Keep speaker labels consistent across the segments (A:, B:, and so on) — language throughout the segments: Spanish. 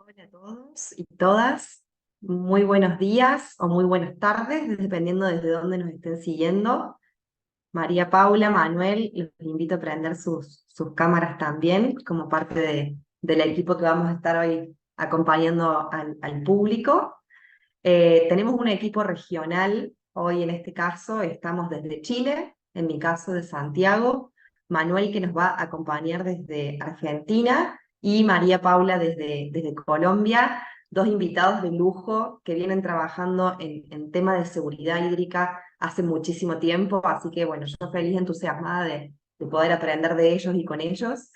A: Hola a todos y todas, muy buenos días o muy buenas tardes, dependiendo desde dónde nos estén siguiendo. María Paula, Manuel, los invito a prender sus cámaras también, como parte del equipo que vamos a estar hoy acompañando al público. Tenemos un equipo regional, hoy en este caso estamos desde Chile, en mi caso de Santiago, Manuel que nos va a acompañar desde Argentina y María Paula desde Colombia, dos invitados de lujo que vienen trabajando en tema de seguridad hídrica hace muchísimo tiempo, así que bueno, yo feliz, entusiasmada de poder aprender de ellos y con ellos.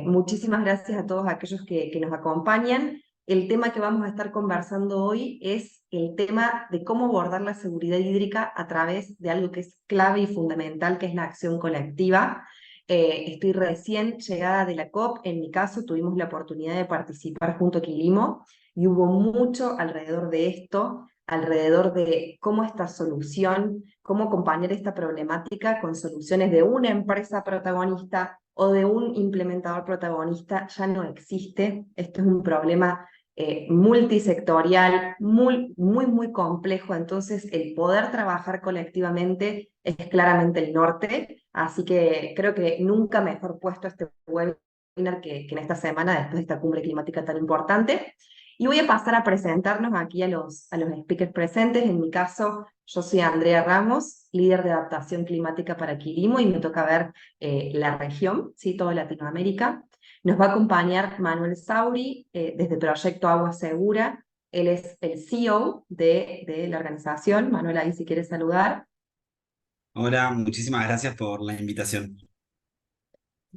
A: Muchísimas gracias a todos aquellos que nos acompañan. El tema que vamos a estar conversando hoy es el tema de cómo abordar la seguridad hídrica a través de algo que es clave y fundamental, que es la acción colectiva. Estoy recién llegada de la COP, en mi caso tuvimos la oportunidad de participar junto a Quilimo y hubo mucho alrededor de esto, alrededor de cómo esta solución, cómo acompañar esta problemática con soluciones de una empresa protagonista o de un implementador protagonista ya no existe. Esto es un problema multisectorial, muy complejo, entonces el poder trabajar colectivamente es claramente el norte, así que creo que nunca mejor puesto este webinar que en esta semana, después de esta cumbre climática tan importante. Y voy a pasar a presentarnos aquí a los speakers presentes. En mi caso, yo soy Andrea Ramos, líder de adaptación climática para Quilimo, y me toca ver la región, ¿sí? Toda Latinoamérica. Nos va a acompañar Manuel Sauri desde Proyecto Agua Segura. Él es el CEO de la organización. Manuel, ahí si quieres saludar.
B: Hola, muchísimas gracias por la invitación.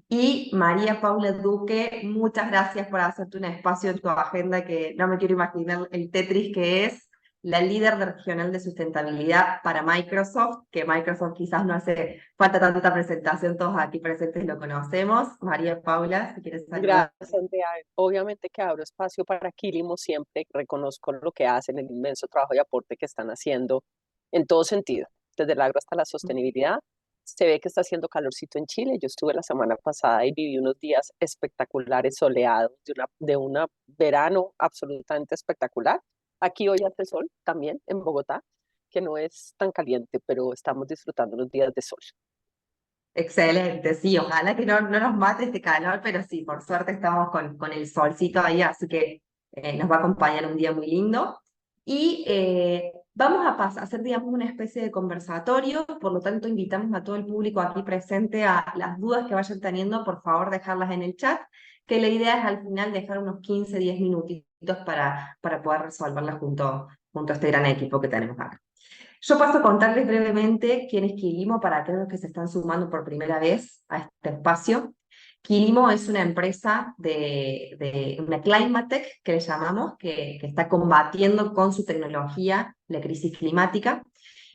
A: Y María Paula Duque, muchas gracias por hacerte un espacio en tu agenda que no me quiero imaginar el Tetris que es la líder regional de sustentabilidad para Microsoft, que Microsoft quizás no hace falta tanta presentación, todos aquí presentes lo conocemos. María Paula, si quieres saludar.
C: Gracias, Andrea. Obviamente que abro espacio para Quilimo siempre, reconozco lo que hacen, el inmenso trabajo y aporte que están haciendo en todo sentido, desde el agro hasta la sostenibilidad. Se ve que está haciendo calorcito en Chile. Yo estuve la semana pasada y viví unos días espectaculares, soleados, de un verano absolutamente espectacular. Aquí hoy hace sol también en Bogotá, que no es tan caliente, pero estamos disfrutando unos días de sol.
A: Excelente, sí, ojalá que no nos mate este calor, pero sí, por suerte estamos con el solcito ahí, así que nos va a acompañar un día muy lindo. Y vamos a hacer, digamos, una especie de conversatorio, por lo tanto invitamos a todo el público aquí presente a las dudas que vayan teniendo, por favor dejarlas en el chat, que la idea es al final dejar unos 15, 10 minutitos para poder resolverlas junto a este gran equipo que tenemos acá. Yo paso a contarles brevemente quién es Quilimo para aquellos que se están sumando por primera vez a este espacio. Quilimo es una empresa de una climate tech que le llamamos, que está combatiendo con su tecnología la crisis climática.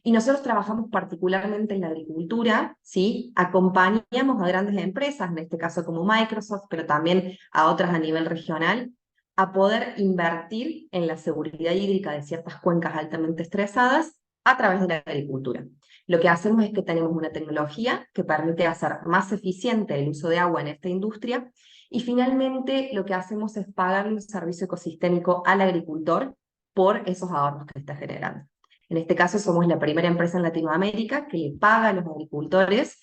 A: Y nosotros trabajamos particularmente en la agricultura, ¿sí? Acompañamos a grandes empresas, en este caso como Microsoft, pero también a otras a nivel regional, a poder invertir en la seguridad hídrica de ciertas cuencas altamente estresadas a través de la agricultura. Lo que hacemos es que tenemos una tecnología que permite hacer más eficiente el uso de agua en esta industria y finalmente lo que hacemos es pagarle un servicio ecosistémico al agricultor por esos ahorros que está generando. En este caso somos la primera empresa en Latinoamérica que le paga a los agricultores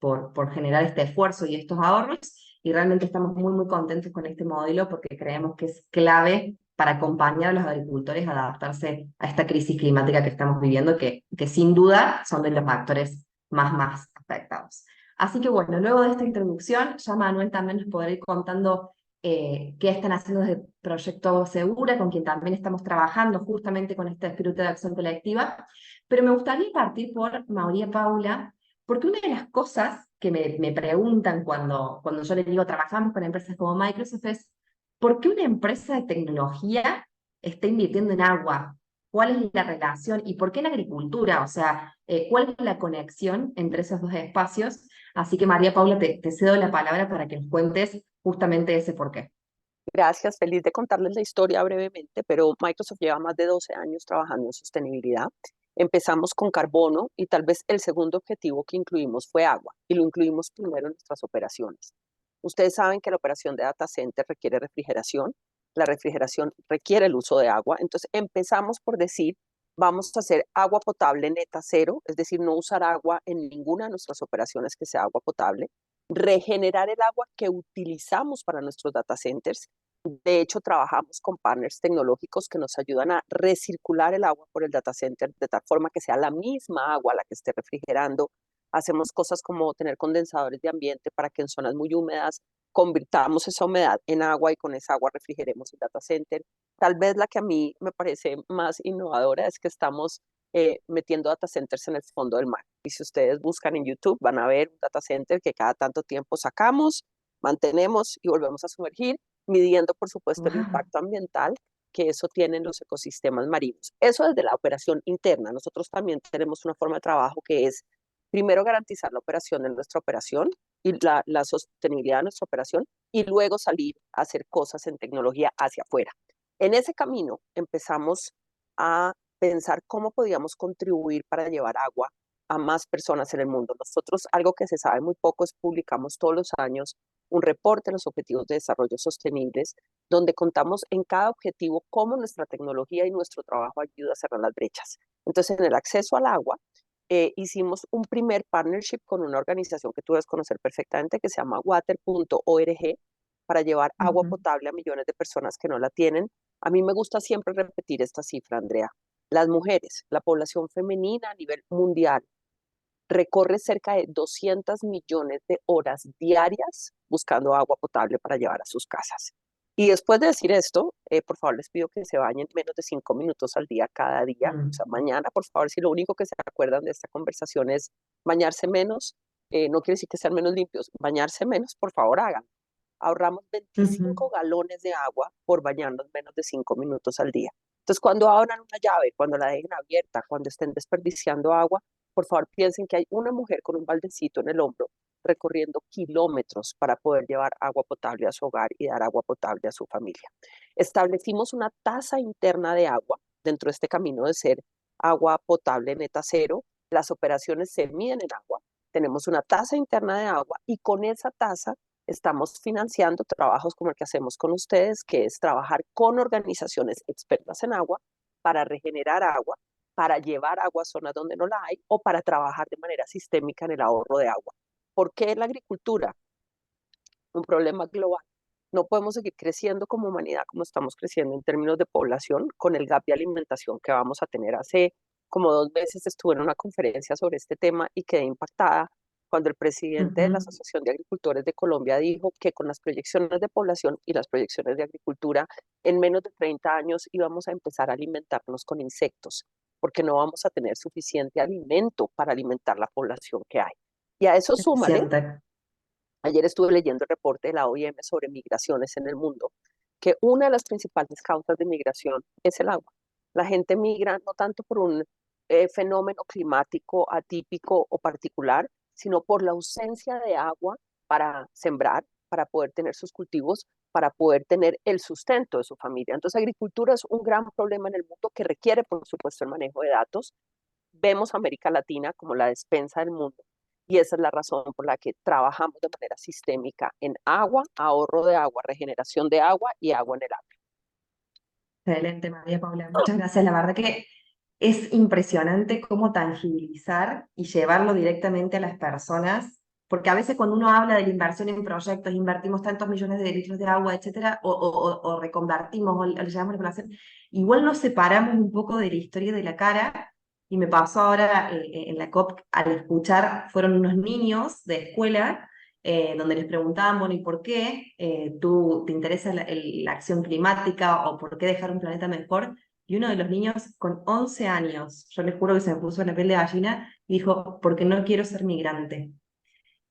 A: por generar este esfuerzo y estos ahorros, y realmente estamos muy contentos con este modelo porque creemos que es clave para acompañar a los agricultores a adaptarse a esta crisis climática que estamos viviendo, que sin duda son de los factores más afectados. Así que bueno, luego de esta introducción, ya Manuel también nos podrá ir contando qué están haciendo desde Proyecto Segura, con quien también estamos trabajando justamente con este espíritu de acción colectiva. Pero me gustaría partir por María Paula, porque una de las cosas que me preguntan cuando yo les digo trabajamos con empresas como Microsoft es ¿por qué una empresa de tecnología está invirtiendo en agua? ¿Cuál es la relación? ¿Y por qué en agricultura? O sea, ¿cuál es la conexión entre esos dos espacios? Así que María Paula, te cedo la palabra para que nos cuentes justamente ese por qué.
C: Gracias, feliz de contarles la historia brevemente, pero Microsoft lleva más de 12 años trabajando en sostenibilidad. Empezamos con carbono y tal vez el segundo objetivo que incluimos fue agua, y lo incluimos primero en nuestras operaciones. Ustedes saben que la operación de data center requiere refrigeración la refrigeración requiere el uso de agua. Entonces empezamos por decir, vamos a hacer agua potable neta cero, es decir, no usar agua en ninguna de nuestras operaciones que sea agua potable, regenerar el agua que utilizamos para nuestros data centers. De hecho, trabajamos con partners tecnológicos que nos ayudan a recircular el agua por el data center de tal forma que sea la misma agua la que esté refrigerando. Hacemos cosas como tener condensadores de ambiente para que en zonas muy húmedas convirtamos esa humedad en agua y con esa agua refrigeremos el data center. Tal vez la que a mí me parece más innovadora es que estamos metiendo data centers en el fondo del mar. Y si ustedes buscan en YouTube, van a ver un data center que cada tanto tiempo sacamos, mantenemos y volvemos a sumergir, midiendo, por supuesto, el
A: Wow.
C: impacto ambiental que eso tiene en los ecosistemas marinos. Eso desde la operación interna. Nosotros también tenemos una forma de trabajo que es, primero, garantizar la operación de nuestra operación y la sostenibilidad de nuestra operación, y luego salir a hacer cosas en tecnología hacia afuera. En ese camino empezamos a pensar cómo podíamos contribuir para llevar agua a más personas en el mundo. Nosotros, algo que se sabe muy poco, es publicamos todos los años un reporte de los objetivos de desarrollo sostenibles, donde contamos en cada objetivo cómo nuestra tecnología y nuestro trabajo ayuda a cerrar las brechas. Entonces, en el acceso al agua, hicimos un primer partnership con una organización que tú debes conocer perfectamente, que se llama water.org, para llevar agua
A: Ujú.
C: potable a millones de personas que no la tienen. A mí me gusta siempre repetir esta cifra, Andrea. Las mujeres, la población femenina a nivel mundial, recorre cerca de 200 millones de horas diarias buscando agua potable para llevar a sus casas. Y después de decir esto, por favor les pido que se bañen menos de 5 minutos al día cada día. O sea,
A: Mm.
C: mañana, por favor, si lo único que se acuerdan de esta conversación es bañarse menos, no quiere decir que sean menos limpios, bañarse menos, por favor hagan. Ahorramos
A: Ujú.
C: 25 galones de agua por bañarnos menos de 5 minutos al día. Entonces, cuando abran una llave, cuando la dejen abierta, cuando estén desperdiciando agua, por favor piensen que hay una mujer con un baldecito en el hombro recorriendo kilómetros para poder llevar agua potable a su hogar y dar agua potable a su familia. Establecimos una tasa interna de agua dentro de este camino de ser agua potable neta cero. Las operaciones se miden en agua. Tenemos una tasa interna de agua y con esa tasa estamos financiando trabajos como el que hacemos con ustedes, que es trabajar con organizaciones expertas en agua para regenerar agua, para llevar agua a zonas donde no la hay o para trabajar de manera sistémica en el ahorro de agua. ¿Por qué la agricultura? Un problema global. No podemos seguir creciendo como humanidad como estamos creciendo en términos de población con el gap de alimentación que vamos a tener. Hace como 2 meses estuve en una conferencia sobre este tema y quedé impactada cuando el presidente de la
A: Ujú.
C: Asociación de Agricultores de Colombia dijo que con las proyecciones de población y las proyecciones de agricultura, en menos de 30 años íbamos a empezar a alimentarnos con insectos, porque no vamos a tener suficiente alimento para alimentar la población que hay. Y a eso súmale,
A: Siente.
C: ayer estuve leyendo el reporte de la OIM sobre migraciones en el mundo, que una de las principales causas de migración es el agua. La gente migra no tanto por un fenómeno climático atípico o particular, sino por la ausencia de agua para sembrar, para poder tener sus cultivos, para poder tener el sustento de su familia. Entonces, agricultura es un gran problema en el mundo que requiere, por supuesto, el manejo de datos. Vemos a América Latina como la despensa del mundo y esa es la razón por la que trabajamos de manera sistémica en agua, ahorro de agua, regeneración de agua y agua en el agua.
A: Excelente, María Paula. Muchas gracias. La verdad que es impresionante cómo tangibilizar y llevarlo directamente a las personas, porque a veces cuando uno habla de la inversión en proyectos, invertimos tantos millones de litros de agua, etcétera, o reconvertimos, o le llamamos recuperación, igual nos separamos un poco de la historia de la cara, y me pasó ahora en la COP, al escuchar, fueron unos niños de escuela, donde les preguntaban, bueno, ¿y por qué tú te interesa la acción climática o por qué dejar un planeta mejor? Y uno de los niños con 11 años, yo les juro que se me puso la piel de gallina, y dijo, porque no quiero ser migrante.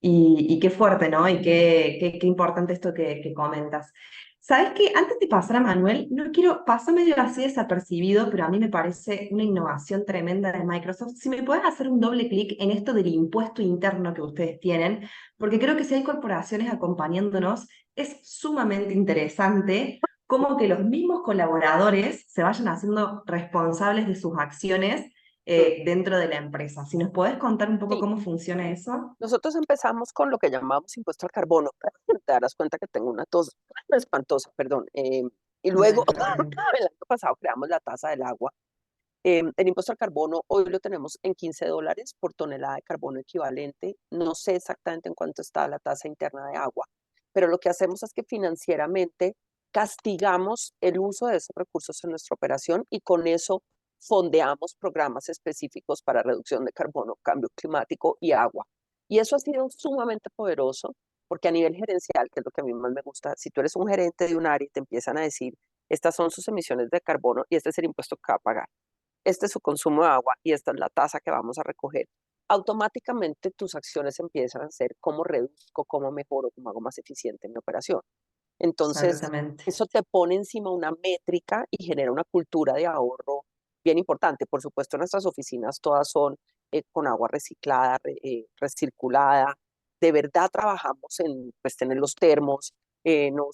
A: Y qué fuerte, ¿no? Y qué importante esto que comentas. ¿Sabes qué? Antes de pasar a Manuel, no quiero, pasó medio así desapercibido, pero a mí me parece una innovación tremenda de Microsoft. Si me puedes hacer un doble clic en esto del impuesto interno que ustedes tienen, porque creo que si hay corporaciones acompañándonos, es sumamente interesante cómo que los mismos colaboradores se vayan haciendo responsables de sus acciones
C: Mm,
A: dentro de la empresa. Si nos podés contar un poco
C: sí,
A: cómo funciona eso.
C: nosotros empezamos con lo que llamamos impuesto al carbono. Te darás cuenta que tengo una tos espantosa, perdón. Y luego,
A: Exactamente.
C: el año pasado creamos la tasa del agua. El impuesto al carbono hoy lo tenemos en $15 por tonelada de carbono equivalente. No sé exactamente en cuánto está la tasa interna de agua, pero lo que hacemos es que financieramente castigamos el uso de esos recursos en nuestra operación y con eso fondeamos programas específicos para reducción de carbono, cambio climático y agua. Y eso ha sido sumamente poderoso porque a nivel gerencial, que es lo que a mí más me gusta, si tú eres un gerente de un área y te empiezan a decir, estas son sus emisiones de carbono y este es el impuesto que va a pagar, este es su consumo de agua y esta es la tasa que vamos a recoger, automáticamente tus acciones empiezan a ser cómo reduzco, cómo mejoro, cómo hago más eficiente mi operación. Entonces,
A: Exactamente.
C: eso te pone encima una métrica y genera una cultura de ahorro bien importante. Por supuesto, nuestras oficinas todas son con agua reciclada, recirculada. De verdad trabajamos en pues, tener los termos, no,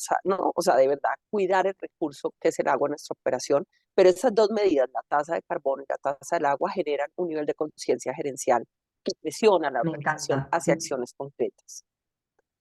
C: o sea, de verdad cuidar el recurso que es el agua en nuestra operación. Pero esas dos medidas, la tasa de carbono y la tasa del agua, generan un nivel de conciencia gerencial que presiona a la
A: Me
C: organización
A: encanta.
C: hacia acciones concretas.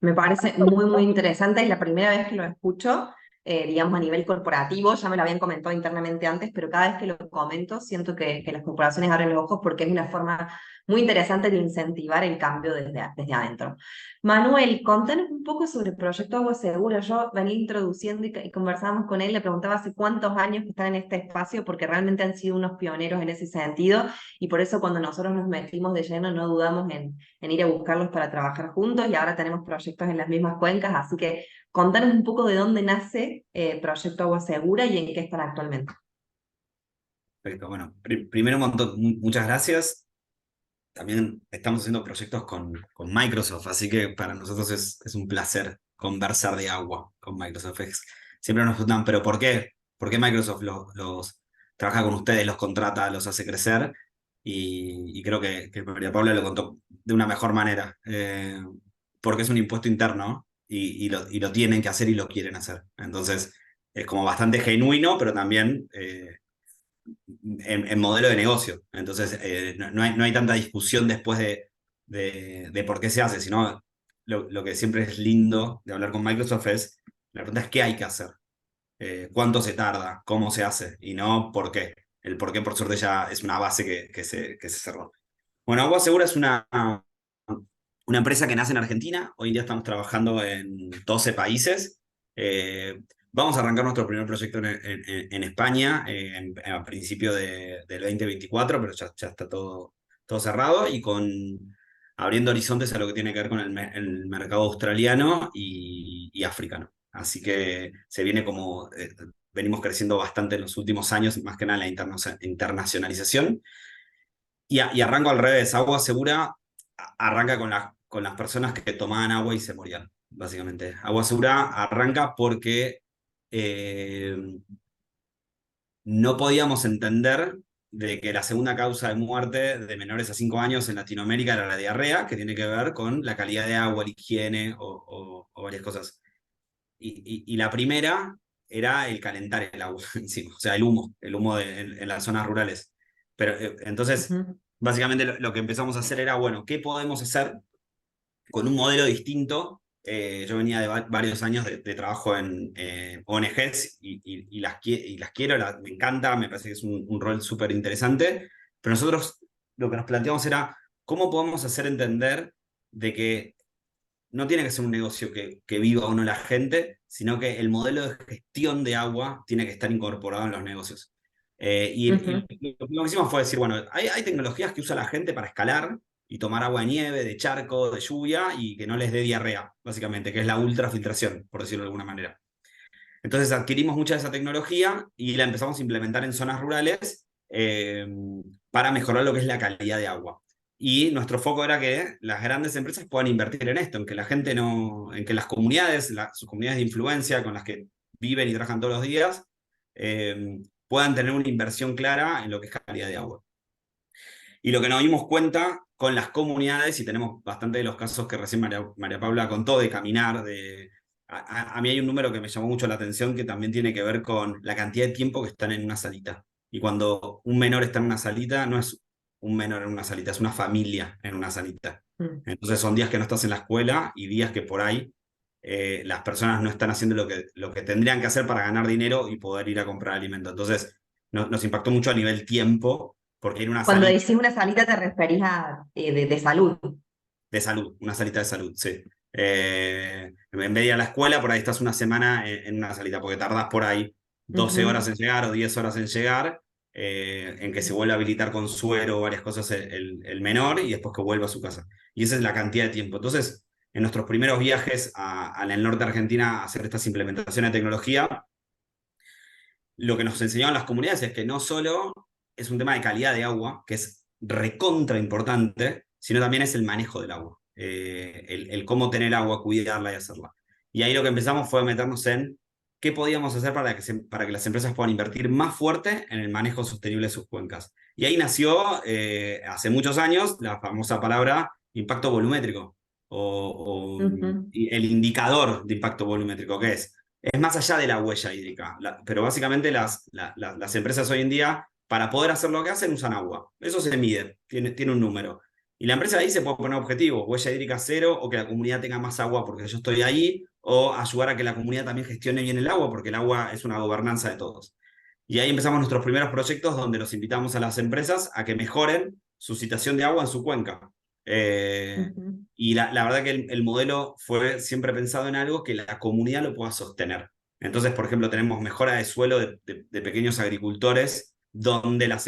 A: Me parece muy, muy interesante. Es la primera vez que lo escucho, digamos, a nivel corporativo. Ya me lo habían comentado internamente antes, pero cada vez que lo comento siento que las corporaciones abren los ojos porque es una forma muy interesante de incentivar el cambio desde adentro. Manuel, contanos un poco sobre el proyecto Agua Segura. Yo venía introduciendo y conversábamos con él, le preguntaba hace cuántos años que están en este espacio, porque realmente han sido unos pioneros en ese sentido, y por eso cuando nosotros nos metimos de lleno no dudamos en ir a buscarlos para trabajar juntos y ahora tenemos proyectos en las mismas cuencas, así que contanos un poco de dónde nace Proyecto Agua Segura y en qué están actualmente.
B: Perfecto. Bueno, primero un montón, muchas gracias. También estamos haciendo proyectos con Microsoft, así que para nosotros es un placer conversar de agua con Microsoft. Siempre nos preguntan, ¿pero por qué? ¿Por qué Microsoft los trabaja con ustedes, los contrata, los hace crecer? Y creo que María Paula lo contó de una mejor manera, porque es un impuesto interno y lo tienen que hacer y lo quieren hacer. Entonces, es como bastante genuino, pero también en modelo de negocio. Entonces, no hay tanta discusión después de por qué se hace, sino lo que siempre es lindo de hablar con Microsoft es, la pregunta es qué hay que hacer, cuánto se tarda, cómo se hace, y no por qué. El por qué, por suerte, ya es una base que se cerró. Bueno, Agua Segura es una empresa que nace en Argentina. Hoy en día estamos trabajando en 12 países. Eh, Vamos a arrancar nuestro primer proyecto en España a principio del 2024, pero ya está todo cerrado y abriendo horizontes a lo que tiene que ver con el mercado australiano y africano. Así que se viene venimos creciendo bastante en los últimos años, más que nada en la internacionalización. Y arranco al revés. Agua Segura arranca con las personas que tomaban agua y se morían, básicamente. Agua Segura arranca porque eh, no podíamos entender de que la segunda causa de muerte de menores a 5 años en Latinoamérica era la diarrea, que tiene que ver con la calidad de agua, la higiene o varias cosas. Y la primera era el calentar el agua encima, o sea, el humo en las zonas rurales. Pero entonces,
A: Ujú.
B: básicamente lo que empezamos a hacer era, bueno, ¿qué podemos hacer con un modelo distinto? Yo venía de varios años de trabajo en ONGs y las quiero, me encanta, me parece que es un rol súper interesante, pero nosotros lo que nos planteamos era, ¿cómo podemos hacer entender de que no tiene que ser un negocio que viva o no la gente, sino que el modelo de gestión de agua tiene que estar incorporado en los negocios?
A: Ujú.
B: Y lo que hicimos fue decir, bueno, hay tecnologías que usa la gente para escalar y tomar agua de nieve, de charco, de lluvia y que no les dé diarrea, básicamente, que es la ultrafiltración, por decirlo de alguna manera. Entonces adquirimos mucha de esa tecnología y la empezamos a implementar en zonas rurales para mejorar lo que es la calidad de agua. Y nuestro foco era que las grandes empresas puedan invertir en esto, en que la gente no, en que las comunidades, sus comunidades de influencia con las que viven y trabajan todos los días, puedan tener una inversión clara en lo que es calidad de agua. Y lo que nos dimos cuenta con las comunidades, y tenemos bastante de los casos que recién María Paula contó, de caminar, a mí hay un número que me llamó mucho la atención que también tiene que ver con la cantidad de tiempo que están en una salita. Y cuando un menor está en una salita, no es un menor en una salita, es una familia en una salita.
A: Mm.
B: Entonces son días que no estás en la escuela y días que por ahí las personas no están haciendo lo que tendrían que hacer para ganar dinero y poder ir a comprar alimento. Entonces, nos impactó mucho a nivel tiempo, porque era una
A: Cuando
B: salita
A: decís una salita te referís a de salud.
B: de salud, una salita de salud, sí. En vez de ir a la escuela, por ahí estás una semana en una salita, porque tardás por ahí 12 horas
A: Ujú.
B: en llegar o 10 horas en llegar, en que se vuelve a habilitar con suero o varias cosas el menor y después que vuelva a su casa. Y esa es la cantidad de tiempo. Entonces, en nuestros primeros viajes al norte de Argentina a hacer estas implementaciones de tecnología, lo que nos enseñaban las comunidades es que no solo es un tema de calidad de agua, que es recontra importante, sino también es el manejo del agua, el cómo tener agua, cuidarla y hacerla. Y ahí lo que empezamos fue a meternos en qué podíamos hacer para que las empresas puedan invertir más fuerte en el manejo sostenible de sus cuencas. Y ahí nació, hace muchos años, la famosa palabra impacto volumétrico,
A: Ujú.
B: y el indicador de impacto volumétrico, que es más allá de la huella hídrica, pero básicamente las empresas hoy en día, para poder hacer lo que hacen, usan agua. Eso se mide, tiene un número. Y la empresa ahí se puede poner objetivos, huella hídrica cero, o que la comunidad tenga más agua porque yo estoy ahí, o ayudar a que la comunidad también gestione bien el agua, porque el agua es una gobernanza de todos. Y ahí empezamos nuestros primeros proyectos donde los invitamos a las empresas a que mejoren su situación de agua en su cuenca. Eh,
A: Ujú.
B: y la verdad que el modelo fue siempre pensado en algo que la comunidad lo pueda sostener. Entonces, por ejemplo, tenemos mejora de suelo de pequeños agricultores donde las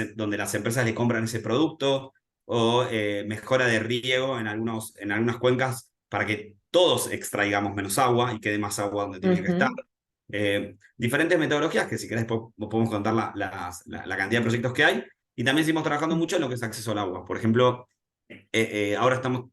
B: empresas le compran ese producto, o mejora de riego en algunas cuencas para que todos extraigamos menos agua y quede más agua donde tiene que estar.
A: Ujú.
B: Diferentes metodologías que si querés podemos contar la cantidad de proyectos que hay. Y también seguimos trabajando mucho en lo que es acceso al agua. Por ejemplo, ahora estamos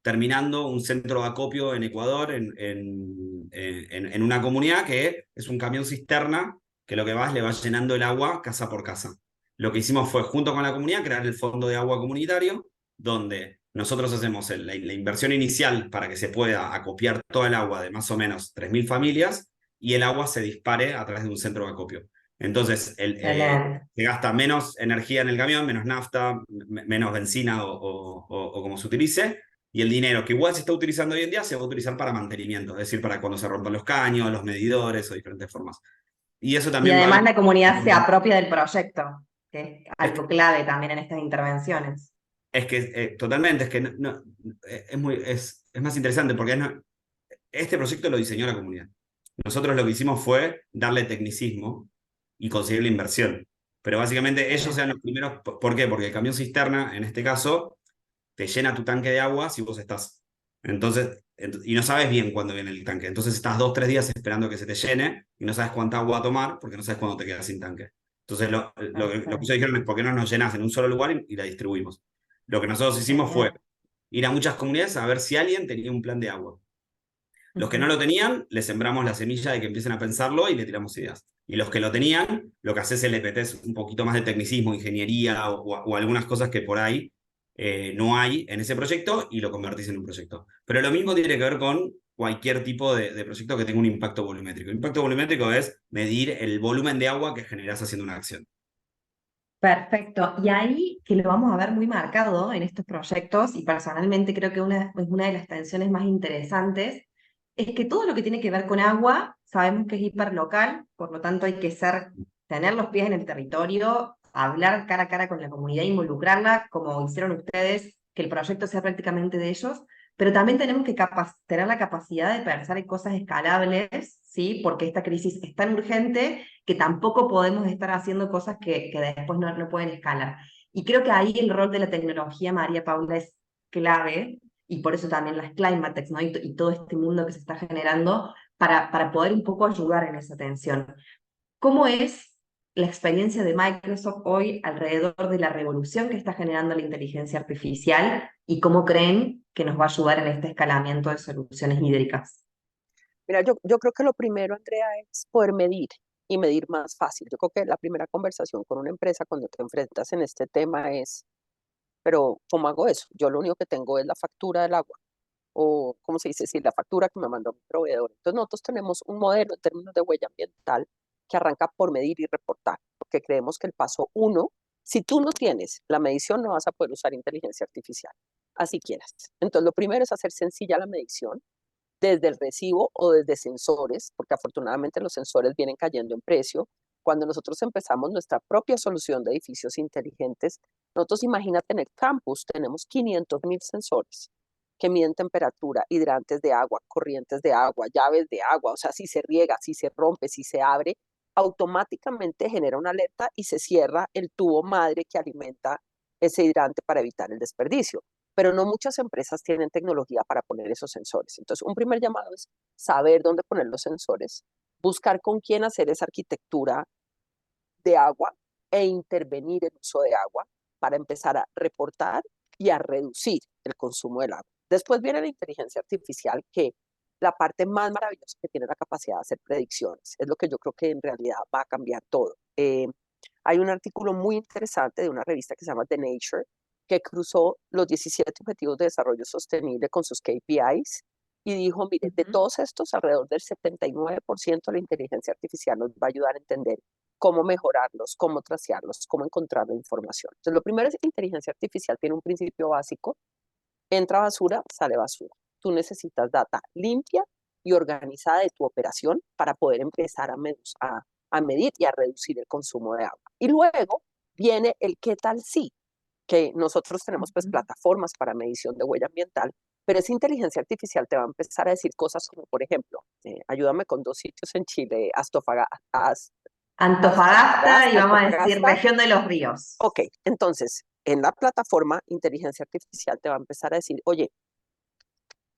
B: terminando un centro de acopio en Ecuador, en una comunidad que es un camión cisterna que lo que va es le va llenando el agua casa por casa. Lo que hicimos fue, junto con la comunidad, crear el fondo de agua comunitario, donde nosotros hacemos la inversión inicial para que se pueda acopiar toda el agua de más o menos 3.000 familias y el agua se dispare a través de un centro de acopio. Entonces,
A: Excelente.
B: se gasta menos energía en el camión, menos nafta, menos benzina o como se utilice, y el dinero que igual se está utilizando hoy en día se va a utilizar para mantenimiento, es decir, para cuando se rompan los caños, los medidores o diferentes formas. Y eso
A: Y
B: también va
A: además
B: bien.
A: la comunidad se apropia del proyecto, que es algo clave también en estas intervenciones.
B: Es que totalmente, es que es más interesante porque este proyecto lo diseñó la comunidad. Nosotros lo que hicimos fue darle tecnicismo y conseguir la inversión. Pero básicamente ellos
A: Excelente.
B: sean los primeros. ¿Por qué? Porque el camión cisterna, en este caso, te llena tu tanque de agua si vos estás. Entonces, y no sabes bien cuándo viene el tanque. Entonces estás 2, 3 días esperando que se te llene y no sabes cuánta agua tomar porque no sabes cuándo te quedas sin tanque. Entonces, lo que ellos
A: Perfecto.
B: dijeron es: ¿por qué no nos llenas en un solo lugar y la distribuimos? Lo que nosotros hicimos fue
A: Excelente.
B: ir a muchas comunidades a ver si alguien tenía un plan de agua. Los que no
A: Ujú.
B: lo tenían, les sembramos la semilla de que empiecen a pensarlo y le tiramos ideas. Y los que lo tenían, lo que haces es le metes un poquito más de tecnicismo, ingeniería o algunas cosas que por ahí no hay en ese proyecto y lo convertís en un proyecto. Pero lo mismo tiene que ver con cualquier tipo de proyecto que tenga un impacto volumétrico. Impacto volumétrico es medir el volumen de agua que generás haciendo una acción.
A: Perfecto. Y ahí que lo vamos a ver muy marcado en estos proyectos, y personalmente creo que es una de las tensiones más interesantes, es que todo lo que tiene que ver con agua, sabemos que es hiperlocal, por lo tanto hay que tener los pies en el territorio, hablar cara a cara con la comunidad, involucrarla, como hicieron ustedes, que el proyecto sea prácticamente de ellos, pero también tenemos que tener la capacidad de pensar en cosas escalables, ¿sí? Porque esta crisis es tan urgente que tampoco podemos estar haciendo cosas que después no pueden escalar. Y creo que ahí el rol de la tecnología, María Paula, es clave, y por eso también las Climatex, ¿no? Y todo este mundo que se está generando para poder un poco ayudar en esa tensión. ¿Cómo es la experiencia de Microsoft hoy alrededor de la revolución que está generando la inteligencia artificial y cómo creen que nos va a ayudar en este escalamiento de soluciones hídricas?
C: Mira, yo creo que lo primero, Andrea, es poder medir y medir más fácil. Yo creo que la primera conversación con una empresa cuando te enfrentas en este tema es, pero ¿cómo hago eso? Yo lo único que tengo es la factura del agua o, ¿cómo se dice? Sí, la factura que me mandó mi proveedor. Entonces nosotros tenemos un modelo en términos de huella ambiental que arranca por medir y reportar, porque creemos que el paso uno, si tú no tienes la medición, no vas a poder usar inteligencia artificial, así quieras. Entonces lo primero es hacer sencilla la medición. desde el recibo o desde sensores, porque afortunadamente los sensores vienen cayendo en precio. Cuando nosotros empezamos nuestra propia solución de edificios inteligentes, nosotros imagínate en el campus tenemos 500.000 sensores que miden temperatura, hidrantes de agua, corrientes de agua, llaves de agua, o sea, si se riega, si se rompe, si se abre, automáticamente genera una alerta y se cierra el tubo madre que alimenta ese hidrante para evitar el desperdicio. Pero no muchas empresas tienen tecnología para poner esos sensores. Entonces, un primer llamado es saber dónde poner los sensores, buscar con quién hacer esa arquitectura de agua e intervenir en uso de agua para empezar a reportar y a reducir el consumo del agua. Después viene la inteligencia artificial, que la parte más maravillosa que tiene la capacidad de hacer predicciones. Es lo que yo creo que en realidad va a cambiar todo. Hay un artículo muy interesante de una revista que se llama The Nature, que cruzó los 17 Objetivos de Desarrollo Sostenible con sus KPIs y dijo, mire, de todos estos, alrededor del 79% de la inteligencia artificial nos va a ayudar a entender cómo mejorarlos, cómo tracearlos, cómo encontrar la información. Entonces, lo primero es que la inteligencia artificial tiene un principio básico: entra basura, sale basura. Tú necesitas data limpia y organizada de tu operación para poder empezar a medir y a reducir el consumo de agua. Y luego viene el qué tal sí, que nosotros tenemos pues plataformas para medición de huella ambiental, pero esa inteligencia artificial te va a empezar a decir cosas como, por ejemplo, ayúdame con 2 sitios en Chile,
A: Antofagasta y vamos a decir
C: Antofagasta.
A: región de los ríos.
C: Ok, entonces, en la plataforma, inteligencia artificial te va a empezar a decir, oye,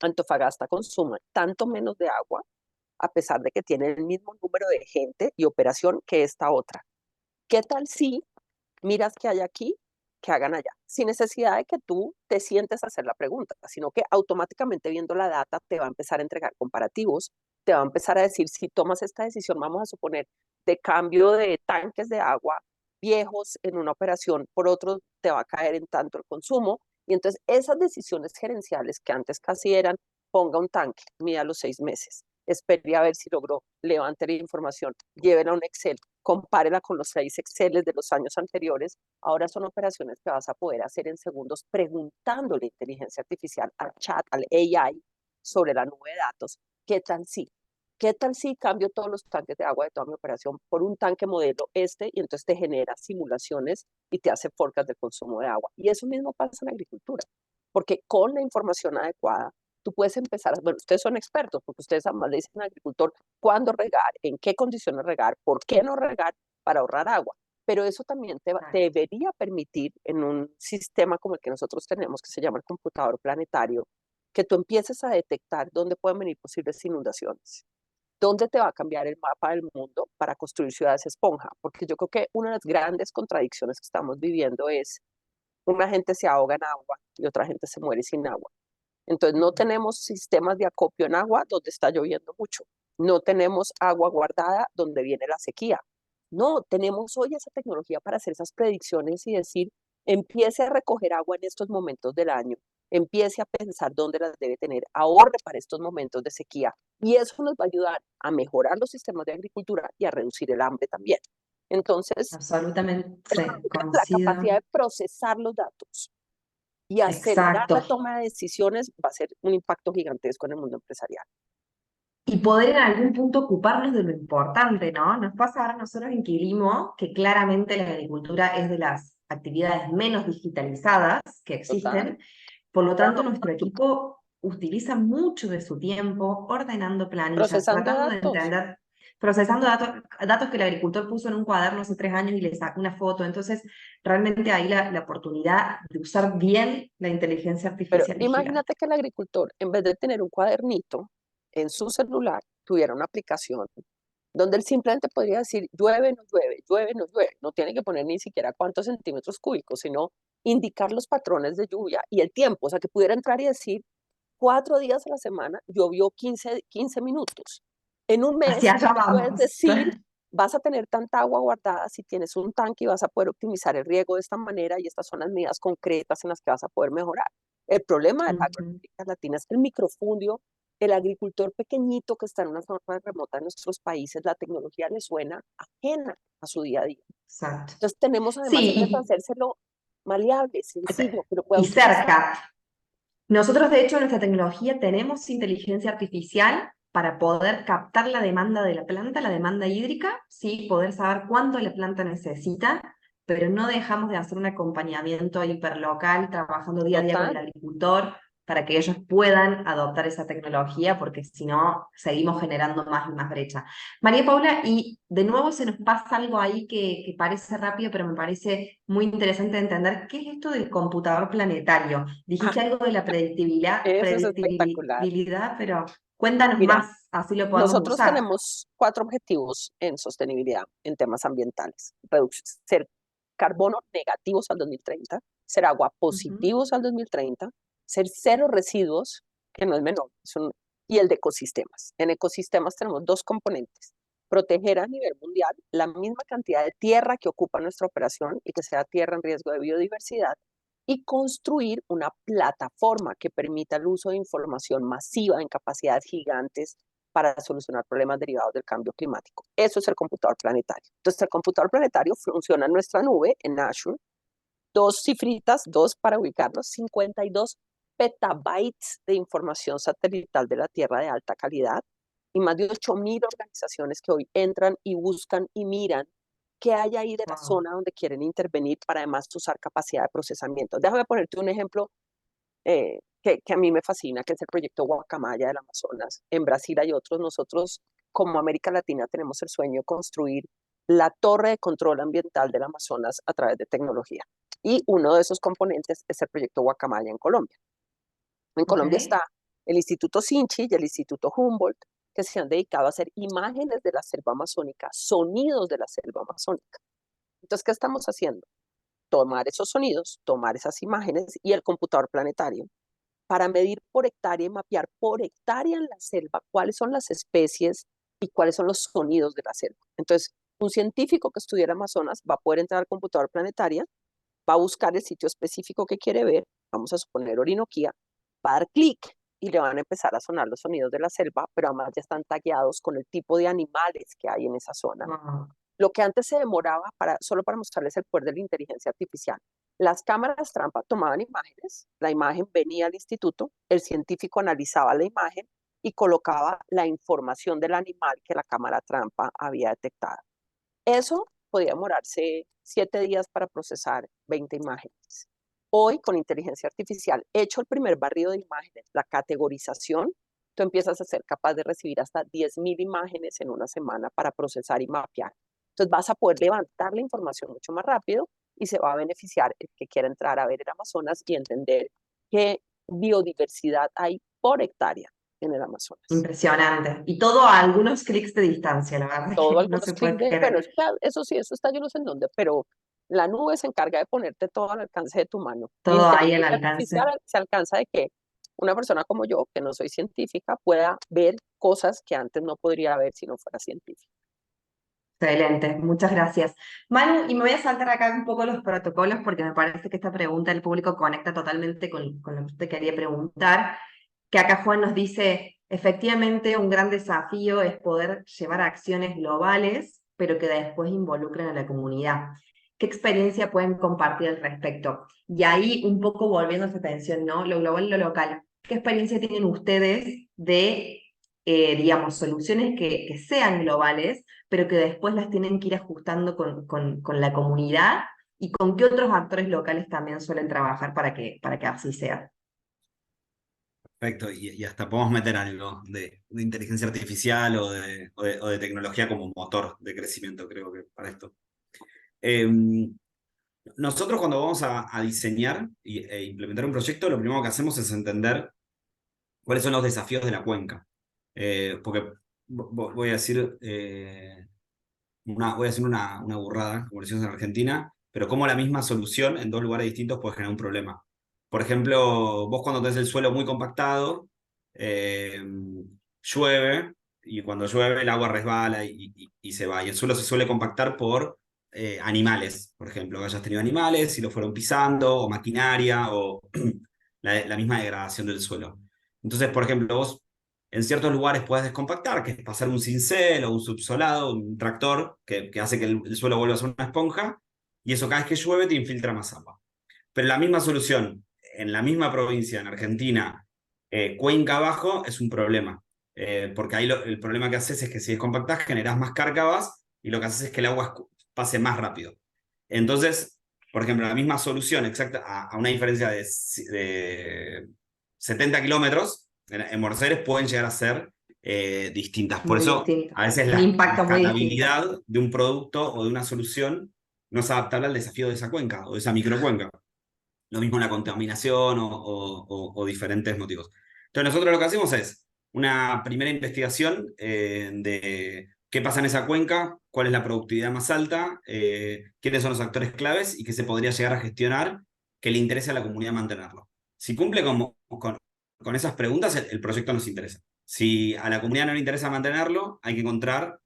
C: Antofagasta consume tanto menos de agua, a pesar de que tiene el mismo número de gente y operación que esta otra. ¿Qué tal si miras qué hay aquí, que hagan allá? Sin necesidad de que tú te sientes a hacer la pregunta, sino que automáticamente viendo la data te va a empezar a entregar comparativos, te va a empezar a decir, si tomas esta decisión, vamos a suponer, de cambio de tanques de agua viejos en una operación por otro, te va a caer en tanto el consumo. Y entonces esas decisiones gerenciales que antes casi eran, ponga un tanque, mida los 6 meses, espere a ver si logró, levante la información, llévela a un Excel, compárela con los 6 Exceles de los años anteriores. Ahora son operaciones que vas a poder hacer en segundos preguntando la inteligencia artificial, al chat, al AI, sobre la nube de datos. ¿Qué tal si? ¿Qué tal si cambio todos los tanques de agua de toda mi operación por un tanque modelo y entonces te genera simulaciones y te hace forecast del consumo de agua? Y eso mismo pasa en la agricultura, porque con la información adecuada, tú puedes empezar, bueno, ustedes son expertos, porque ustedes además le dicen al agricultor cuándo regar, en qué condiciones regar, por qué no regar para ahorrar agua. Pero eso también te debería permitir en un sistema como el que nosotros tenemos, que se llama el computador planetario, que tú empieces a detectar dónde pueden venir posibles inundaciones, dónde te va a cambiar el mapa del mundo para construir ciudades esponja. Porque yo creo que una de las grandes contradicciones que estamos viviendo es una gente se ahoga en agua y otra gente se muere sin agua. Entonces no tenemos sistemas de acopio en agua donde está lloviendo mucho. No tenemos agua guardada donde viene la sequía. No, tenemos hoy esa tecnología para hacer esas predicciones y decir, empiece a recoger agua en estos momentos del año, empiece a pensar dónde las debe tener, ahorre para estos momentos de sequía. Y eso nos va a ayudar a mejorar los sistemas de agricultura y a reducir el hambre también. Entonces,
A: Absolutamente,
C: la capacidad
A: coincido.
C: de procesar los datos y acelerar
A: Exacto.
C: la toma de decisiones va a ser un impacto gigantesco en el mundo empresarial.
A: Y poder en algún punto ocuparnos de lo importante, ¿no? Nos pasa ahora nosotros en Quilimo, que claramente la agricultura es de las actividades menos digitalizadas que
C: Total.
A: existen. Por lo tanto, nuestro equipo utiliza mucho de su tiempo ordenando planillas,
C: Procesando
A: tratando de
C: datos.
A: entender, procesando datos que el agricultor puso en un cuaderno hace 3 años y le sacó una foto. Entonces, realmente ahí la oportunidad de usar bien la inteligencia
C: Pero
A: artificial es gigante.
C: imagínate que el agricultor, en vez de tener un cuadernito en su celular, tuviera una aplicación donde él simplemente podría decir, llueve, no llueve, llueve, no llueve. No tiene que poner ni siquiera cuántos centímetros cúbicos, sino indicar los patrones de lluvia y el tiempo. O sea, que pudiera entrar y decir, 4 días a la semana llovió 15 minutos. En un mes
A: Hacia allá
C: tú puedes
A: vamos.
C: decir, vas a tener tanta agua guardada si tienes un tanque y vas a poder optimizar el riego de esta manera y estas son las medidas concretas en las que vas a poder mejorar. El problema de la América Latina es que el microfundio, el agricultor pequeñito que está en una zona remota de nuestros países, la tecnología le suena ajena a su día a día.
A: Exacto.
C: Entonces tenemos además que
A: Sí,
C: hacérselo maleable, sencillo, que lo pueda
A: y
C: utilizar.
A: cerca. Nosotros, de hecho, en nuestra tecnología tenemos inteligencia artificial para poder captar la demanda de la planta, la demanda hídrica, ¿sí? Poder saber cuánto la planta necesita, pero no dejamos de hacer un acompañamiento hiperlocal, trabajando día a día con el
C: Total.
A: agricultor, para que ellos puedan adoptar esa tecnología, porque si no, seguimos generando más y más brecha. María Paula, y de nuevo se nos pasa algo ahí que parece rápido, pero me parece muy interesante entender qué es esto del computador planetario.
C: Ah,
A: Dijiste algo de la
C: eso es espectacular.
A: predictibilidad, pero cuéntanos
C: Mira,
A: más, así lo podemos
C: nosotros
A: usar.
C: tenemos 4 objetivos en sostenibilidad en temas ambientales. Ser carbono negativos al 2030, ser agua
A: Ujú.
C: positivos al 2030, ser cero residuos, que no es menor, y el de ecosistemas. En ecosistemas tenemos 2 componentes. Proteger a nivel mundial la misma cantidad de tierra que ocupa nuestra operación y que sea tierra en riesgo de biodiversidad, y construir una plataforma que permita el uso de información masiva en capacidades gigantes para solucionar problemas derivados del cambio climático. Eso es el computador planetario. Entonces, el computador planetario funciona en nuestra nube, en Azure, 2 cifritas, 2 para ubicarnos, 52 petabytes de información satelital de la Tierra de alta calidad y más de 8.000 organizaciones que hoy entran y buscan y miran qué hay ahí de la
A: Wow.
C: zona donde quieren intervenir para además usar capacidad de procesamiento. Déjame ponerte un ejemplo que a mí me fascina, que es el proyecto Guacamaya del Amazonas. En Brasil hay otros. Nosotros, como América Latina, tenemos el sueño de construir la torre de control ambiental del Amazonas a través de tecnología. Y uno de esos componentes es el proyecto Guacamaya en Colombia. En
A: Ok.
C: Colombia está el Instituto Sinchi y el Instituto Humboldt, que se han dedicado a hacer imágenes de la selva amazónica, sonidos de la selva amazónica. Entonces, ¿qué estamos haciendo? Tomar esos sonidos, tomar esas imágenes y el computador planetario para medir por hectárea y mapear por hectárea en la selva cuáles son las especies y cuáles son los sonidos de la selva. Entonces, un científico que estudiara Amazonas va a poder entrar al computador planetaria, va a buscar el sitio específico que quiere ver, vamos a suponer Orinoquía, va a dar clic y le van a empezar a sonar los sonidos de la selva, pero además ya están tagueados con el tipo de animales que hay en esa zona.
A: Wow.
C: Lo que antes se demoraba solo para mostrarles el poder de la inteligencia artificial. Las cámaras trampa tomaban imágenes, la imagen venía al instituto, el científico analizaba la imagen y colocaba la información del animal que la cámara trampa había detectado. Eso podía demorarse 7 días para procesar 20 imágenes. Hoy, con inteligencia artificial, hecho el primer barrido de imágenes, la categorización, tú empiezas a ser capaz de recibir hasta 10.000 imágenes en una semana para procesar y mapear. Entonces vas a poder levantar la información mucho más rápido y se va a beneficiar el que quiera entrar a ver el Amazonas y entender qué biodiversidad hay por hectárea en el Amazonas.
A: Impresionante. Y todo a algunos clics de distancia, la verdad es
C: Todo
A: que no
C: algunos
A: se puede
C: clics de,
A: creer.
C: bueno, eso sí, eso está yo no sé en dónde, pero la nube se encarga de ponerte todo al alcance de tu mano. Y
A: Todo ahí al
C: inteligencia
A: alcance.
C: artificial se alcanza de que una persona como yo, que no soy científica, pueda ver cosas que antes no podría ver si no fuera científica.
A: Excelente, muchas gracias. Manu, y me voy a saltar acá un poco los protocolos porque me parece que esta pregunta del público conecta totalmente con lo que usted quería preguntar, que acá Juan nos dice, efectivamente un gran desafío es poder llevar acciones globales, pero que después involucren a la comunidad. ¿Qué experiencia pueden compartir al respecto? Y ahí un poco volviendo a esa atención, ¿no? Lo global y lo local. ¿Qué experiencia tienen ustedes de, digamos, soluciones que sean globales, pero que después las tienen que ir ajustando con la comunidad y con qué otros actores locales también suelen trabajar para que así sea?
B: Perfecto, y hasta podemos meter algo de inteligencia artificial o de tecnología como motor de crecimiento, creo que para esto. Eh, Nosotros cuando vamos a diseñar e implementar un proyecto, lo primero que hacemos es entender cuáles son los desafíos de la cuenca. Porque voy a decir, voy a hacer una burrada, como decimos en Argentina, pero como la misma solución en 2 lugares distintos puede generar un problema. Por ejemplo, vos cuando tenés el suelo muy compactado, eh, llueve, y cuando llueve el agua resbala y se va. Y el suelo se suele compactar por animales, por ejemplo, que hayas tenido animales y lo fueron pisando, o maquinaria, o la misma degradación del suelo. Entonces, por ejemplo, vos en ciertos lugares puedes descompactar, que es pasar un cincel o un subsolado, un tractor, que hace que el suelo vuelva a ser una esponja, y eso cada vez que llueve te infiltra más agua. Pero la misma solución en la misma provincia, en Argentina, cuenca abajo, es un problema. Porque ahí el problema que haces es que si descompactás generás más cárcavas y lo que haces es que el agua pase más rápido. Entonces, por ejemplo, la misma solución exacta a una diferencia de 70 kilómetros en Buenos Aires pueden llegar a ser distintas. Por
A: Muy
B: eso,
A: distinto.
B: a veces
A: Un
B: la
A: impacto muy distinto.
B: escalabilidad de un producto o de una solución no es adaptable al desafío de esa cuenca o de esa microcuenca. Lo mismo la contaminación o diferentes motivos. Entonces nosotros lo que hacemos es una primera investigación de qué pasa en esa cuenca, cuál es la productividad más alta, quiénes son los actores claves y qué se podría llegar a gestionar que le interese a la comunidad mantenerlo. Si cumple con esas preguntas, el proyecto nos interesa. Si a la comunidad no le interesa mantenerlo, hay que encontrar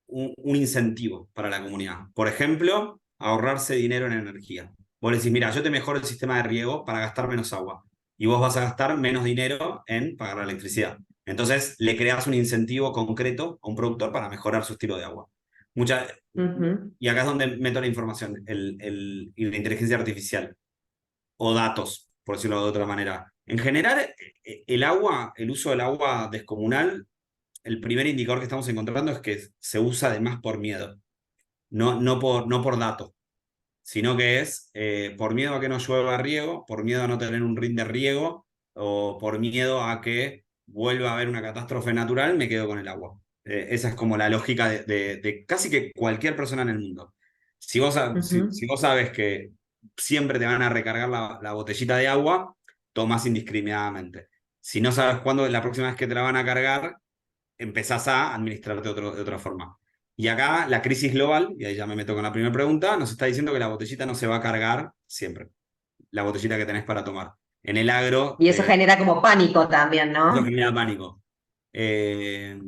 B: un incentivo para la comunidad. Por ejemplo, ahorrarse dinero en energía. Vos le decís, mira, yo te mejoro el sistema de riego para gastar menos agua. Y vos vas a gastar menos dinero en pagar la electricidad. Entonces, le creas un incentivo concreto a un productor para mejorar su estilo de agua. Mucha,
A: Ujú.
B: y acá es donde meto la información, y la inteligencia artificial, o datos, por decirlo de otra manera. En general, el agua, el uso del agua descomunal, el primer indicador que estamos encontrando es que se usa además por miedo, no por dato, sino que es por miedo a que no llueva riego, por miedo a no tener un rin de riego, o por miedo a que vuelva a haber una catástrofe natural, me quedo con el agua. Esa es como la lógica de casi que cualquier persona en el mundo. Si vos sabes que siempre te van a recargar la botellita de agua, tomás indiscriminadamente. Si no sabes cuándo, la próxima vez que te la van a cargar, empezás a administrarte de otra forma. Y acá la crisis global, y ahí ya me meto con la primera pregunta, nos está diciendo que la botellita no se va a cargar siempre, la botellita que tenés para tomar. En el agro,
A: Y eso genera como pánico también,
B: eso
A: ¿no?
B: genera pánico. Eh,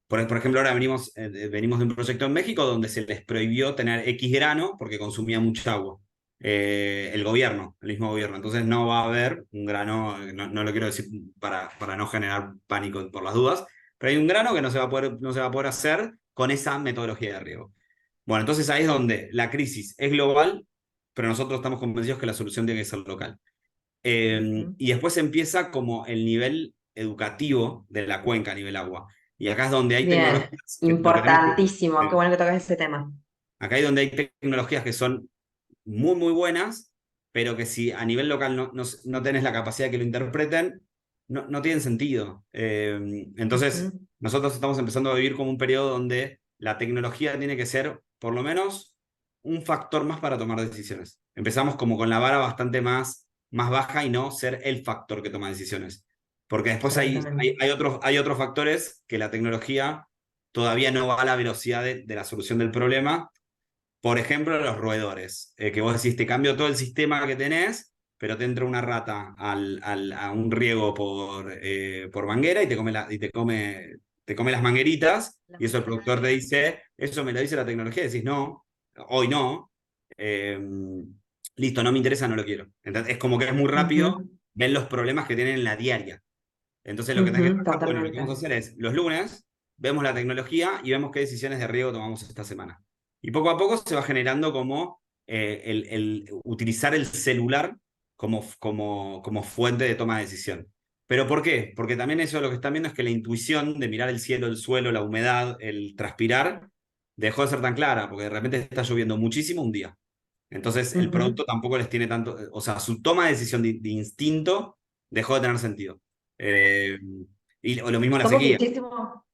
B: por ejemplo, ahora venimos de un proyecto en México donde se les prohibió tener X grano porque consumía mucha agua. El gobierno, el mismo gobierno. Entonces no va a haber un grano, no lo quiero decir para no generar pánico por las dudas, pero hay un grano que no se va a poder hacer con esa metodología de riego. Bueno, entonces ahí es donde la crisis es global, pero nosotros estamos convencidos que la solución tiene que ser local.
A: Ujú.
B: Y después empieza como el nivel educativo de la cuenca a nivel agua. Y acá es donde hay
A: Bien,
B: tecnologías que lo que tenemos
A: importantísimo. Qué bueno que tocas ese tema.
B: acá hay donde hay tecnologías que son muy, muy buenas, pero que si a nivel local no tenés la capacidad de que lo interpreten, no tienen sentido. Entonces,
A: Ujú.
B: nosotros estamos empezando a vivir como un periodo donde la tecnología tiene que ser, por lo menos, un factor más para tomar decisiones. Empezamos como con la vara bastante más baja y no ser el factor que toma decisiones. Porque después
A: Absolutamente.
B: hay otros factores que la tecnología todavía no va a la velocidad de la solución del problema. Por ejemplo, los roedores, que vos decís, te cambio todo el sistema que tenés, pero te entra una rata a un riego por manguera y te come las mangueritas,
A: Las
B: y eso el productor te
A: maquinarias.
B: dice, eso me lo dice la tecnología, y decís, no, hoy no, eh, listo, no me interesa, no lo quiero. Entonces, es como que es muy rápido,
A: Ujú.
B: ven los problemas que tienen en la diaria. Entonces, lo que tenés que
A: Ujú,
B: trabajar, bueno, lo que
A: totalmente.
B: vamos a hacer es, los lunes, vemos la tecnología y vemos qué decisiones de riego tomamos esta semana. Y poco a poco se va generando como el utilizar el celular como fuente de toma de decisión. ¿Pero por qué? Porque también eso lo que están viendo es que la intuición de mirar el cielo, el suelo, la humedad, el transpirar, dejó de ser tan clara, porque de repente está lloviendo muchísimo un día. Entonces el
A: Ujú.
B: producto tampoco les tiene tanto, o sea, su toma de decisión de instinto dejó de tener sentido. Eh, o lo mismo la
A: Tomo
B: sequía.
A: muchísimo,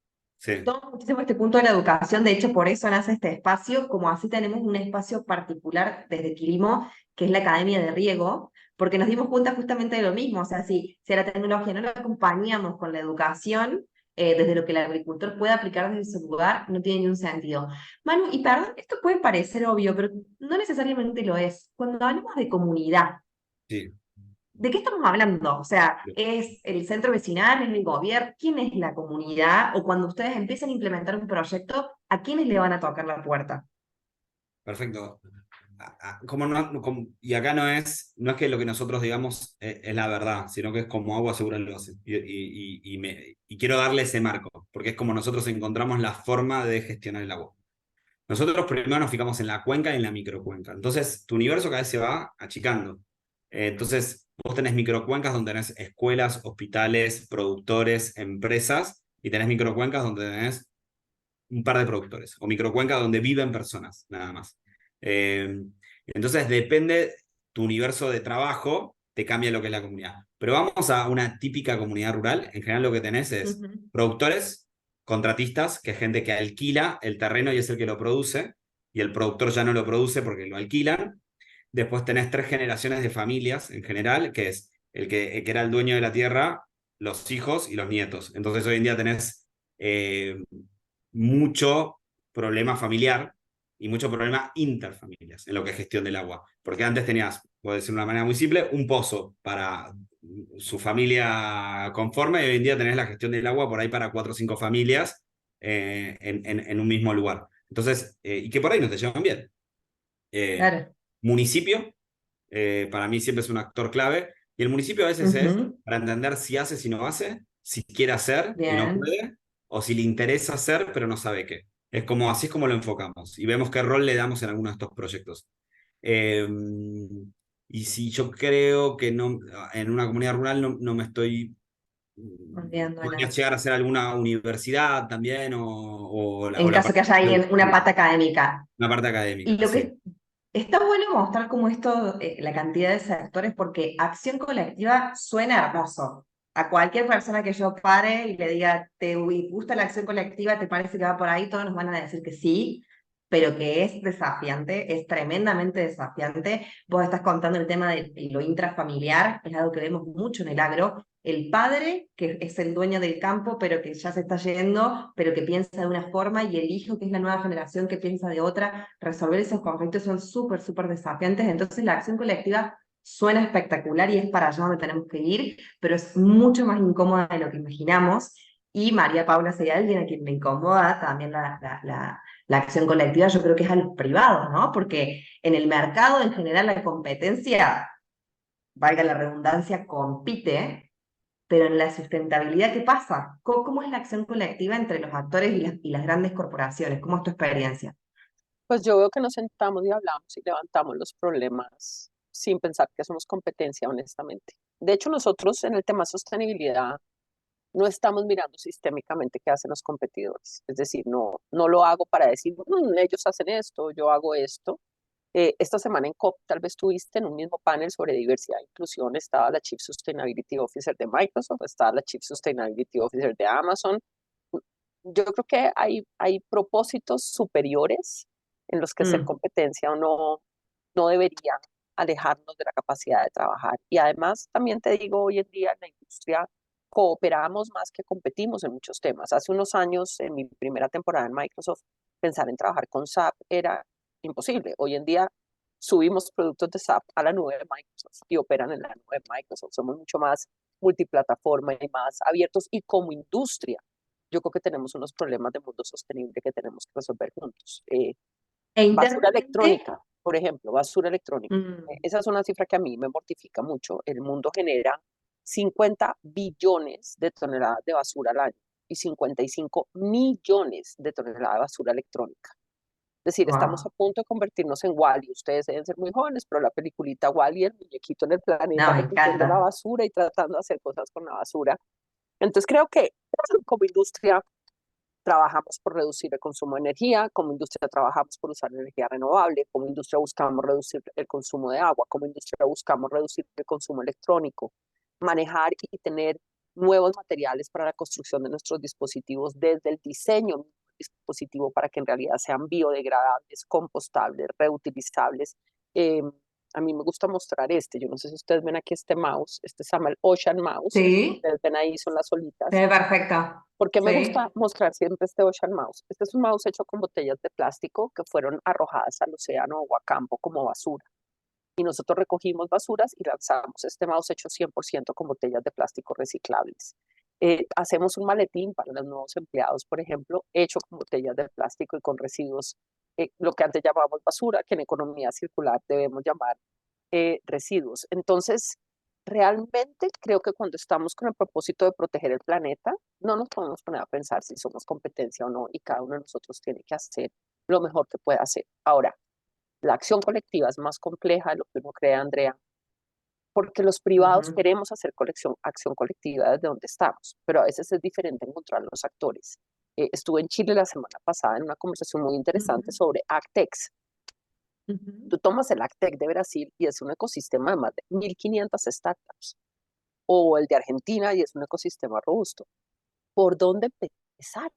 B: Sí,
A: tomo muchísimo este punto de la educación, de hecho por eso nace este espacio, como así tenemos un espacio particular desde Quilimo, que es la Academia de Riego, porque nos dimos cuenta justamente de lo mismo, o sea, si a la tecnología no la acompañamos con la educación, desde lo que el agricultor puede aplicar desde su lugar, no tiene ningún sentido. Manu, y perdón, esto puede parecer obvio, pero no necesariamente lo es. Cuando hablamos de comunidad,
B: sí.
A: ¿de qué estamos hablando? O sea, ¿es el centro vecinal, es el gobierno? ¿Quién es la comunidad? O cuando ustedes empiezan a implementar un proyecto, ¿a quiénes le van a tocar la puerta?
B: Perfecto. Como y acá no es que lo que nosotros digamos es la verdad, sino que es como agua segura lo hace. Y quiero darle ese marco, porque es como nosotros encontramos la forma de gestionar el agua. Nosotros primero nos fijamos en la cuenca y en la microcuenca. Entonces, tu universo cada vez se va achicando. Entonces, Vos tenés microcuencas donde tenés escuelas, hospitales, productores, empresas, y tenés microcuencas donde tenés un par de productores, o microcuencas donde viven personas, nada más. Eh, entonces depende tu universo de trabajo, te cambia lo que es la comunidad. Pero vamos a una típica comunidad rural, en general lo que tenés es
A: Ujú.
B: productores, contratistas, que es gente que alquila el terreno y es el que lo produce, y el productor ya no lo produce porque lo alquilan. Después tenés tres generaciones de familias en general, que es el que era el dueño de la tierra, los hijos y los nietos. Entonces hoy en día tenés eh, mucho problema familiar y mucho problema interfamilias en lo que es gestión del agua. Porque antes tenías, puedo decir de una manera muy simple, un pozo para su familia conforme, y hoy en día tenés la gestión del agua por ahí para 4 o 5 familias en un mismo lugar. Entonces, y que por ahí no te llevan bien. Eh,
A: Claro.
B: municipio, para mí siempre es un actor clave, y el municipio a veces es
A: Ujú.
B: para entender si hace, si no hace, si quiere hacer y no
A: Bien.
B: puede, o si le interesa hacer pero no sabe qué. Es como, así es como lo enfocamos y vemos qué rol le damos en alguno de estos proyectos. Eh, y si yo creo que no, en una comunidad rural no me estoy...
A: Entiendo,
B: Podría
A: Ana.
B: llegar a ser alguna universidad también o
A: En
B: la
A: caso que
B: parte
A: haya alguien, una pata académica.
B: una parte
A: Y
B: académica,
A: lo
B: sí.
A: que está bueno mostrar como esto, la cantidad de sectores, porque acción colectiva suena hermoso. A cualquier persona que yo pare y le diga, ¿te gusta la acción colectiva? ¿Te parece que va por ahí? Todos nos van a decir que sí, pero que es desafiante, es tremendamente desafiante. Vos estás contando el tema de lo intrafamiliar, es algo que vemos mucho en el agro. El padre, que es el dueño del campo, pero que ya se está yendo, pero que piensa de una forma, y el hijo, que es la nueva generación, que piensa de otra. Resolver esos conflictos son súper, súper desafiantes. Entonces la acción colectiva suena espectacular y es para allá donde tenemos que ir, pero es mucho más incómoda de lo que imaginamos. Y María Paula sería alguien a quien le incomoda también la acción colectiva, yo creo que es a los privados, ¿no? Porque en el mercado en general la competencia, valga la redundancia, compite, pero en la sustentabilidad, ¿qué pasa? ¿Cómo es la acción colectiva entre los actores y las grandes corporaciones? ¿Cómo es tu experiencia?
C: Pues yo veo que nos sentamos y hablamos y levantamos los problemas sin pensar que somos competencia, honestamente. De hecho, nosotros en el tema sostenibilidad no estamos mirando sistémicamente qué hacen los competidores. Es decir, no lo hago para decir, ellos hacen esto, yo hago esto. Esta semana en COP tal vez tuviste en un mismo panel sobre diversidad e inclusión, estaba la Chief Sustainability Officer de Microsoft, estaba la Chief Sustainability Officer de Amazon. Yo creo que hay propósitos superiores en los que ser
A: Mm,
C: competencia o no debería alejarnos de la capacidad de trabajar. Y además, también te digo, hoy en día en la industria cooperamos más que competimos en muchos temas. Hace unos años, en mi primera temporada en Microsoft, pensar en trabajar con SAP era imposible. Hoy en día subimos productos de SAP a la nube de Microsoft y operan en la nube de Microsoft. Somos mucho más multiplataforma y más abiertos, y como industria yo creo que tenemos unos problemas de mundo sostenible que tenemos que resolver juntos.
A: E
C: Basura
A: internamente,
C: electrónica, por ejemplo, basura electrónica.
A: mm,
C: Esa es una cifra que a mí me mortifica mucho. El mundo genera 50 billones de toneladas de basura al año y 55 millones de toneladas de basura electrónica. Es decir, estamos a
A: wow,
C: punto de convertirnos en Wall-E. Ustedes deben ser muy jóvenes, pero la peliculita Wall-E, el muñequito en el planeta
A: no, me
C: recogiendo la
A: encanta.
C: basura y tratando de hacer cosas con la basura. Entonces creo que como industria trabajamos por reducir el consumo de energía, como industria trabajamos por usar energía renovable, como industria buscamos reducir el consumo de agua, como industria buscamos reducir el consumo electrónico, manejar y tener nuevos materiales para la construcción de nuestros dispositivos, desde el diseño del dispositivo para que en realidad sean biodegradables, compostables, reutilizables. Eh, a mí me gusta mostrar yo no sé si ustedes ven aquí este mouse, este se llama el Ocean Mouse, el que
A: Sí,
C: ustedes ven ahí son las
A: se
C: olitas.
A: ve perfecto.
C: ¿Por qué me gusta
A: Sí.
C: mostrar siempre este Ocean Mouse? Este es un mouse hecho con botellas de plástico que fueron arrojadas al océano o a campo como basura. Y nosotros recogimos basuras y lanzamos este mouse hecho 100% con botellas de plástico reciclables. Hacemos un maletín para los nuevos empleados, por ejemplo, hecho con botellas de plástico y con residuos, lo que antes llamábamos basura, que en economía circular debemos llamar residuos. Entonces, realmente creo que cuando estamos con el propósito de proteger el planeta, no nos podemos poner a pensar si somos competencia o no, y cada uno de nosotros tiene que hacer lo mejor que pueda hacer. Ahora, la acción colectiva es más compleja de lo que uno cree, Andrea. porque los privados
A: Ujú,
C: queremos hacer acción colectiva desde donde estamos, pero a veces es diferente encontrar los actores. Estuve en Chile la semana pasada en una conversación muy interesante
A: ujú,
C: sobre Actex.
A: ujú.
C: Tú tomas el Actec de Brasil y es un ecosistema de más de 1.500 startups, o el de Argentina y es un ecosistema robusto. ¿Por dónde empezaron?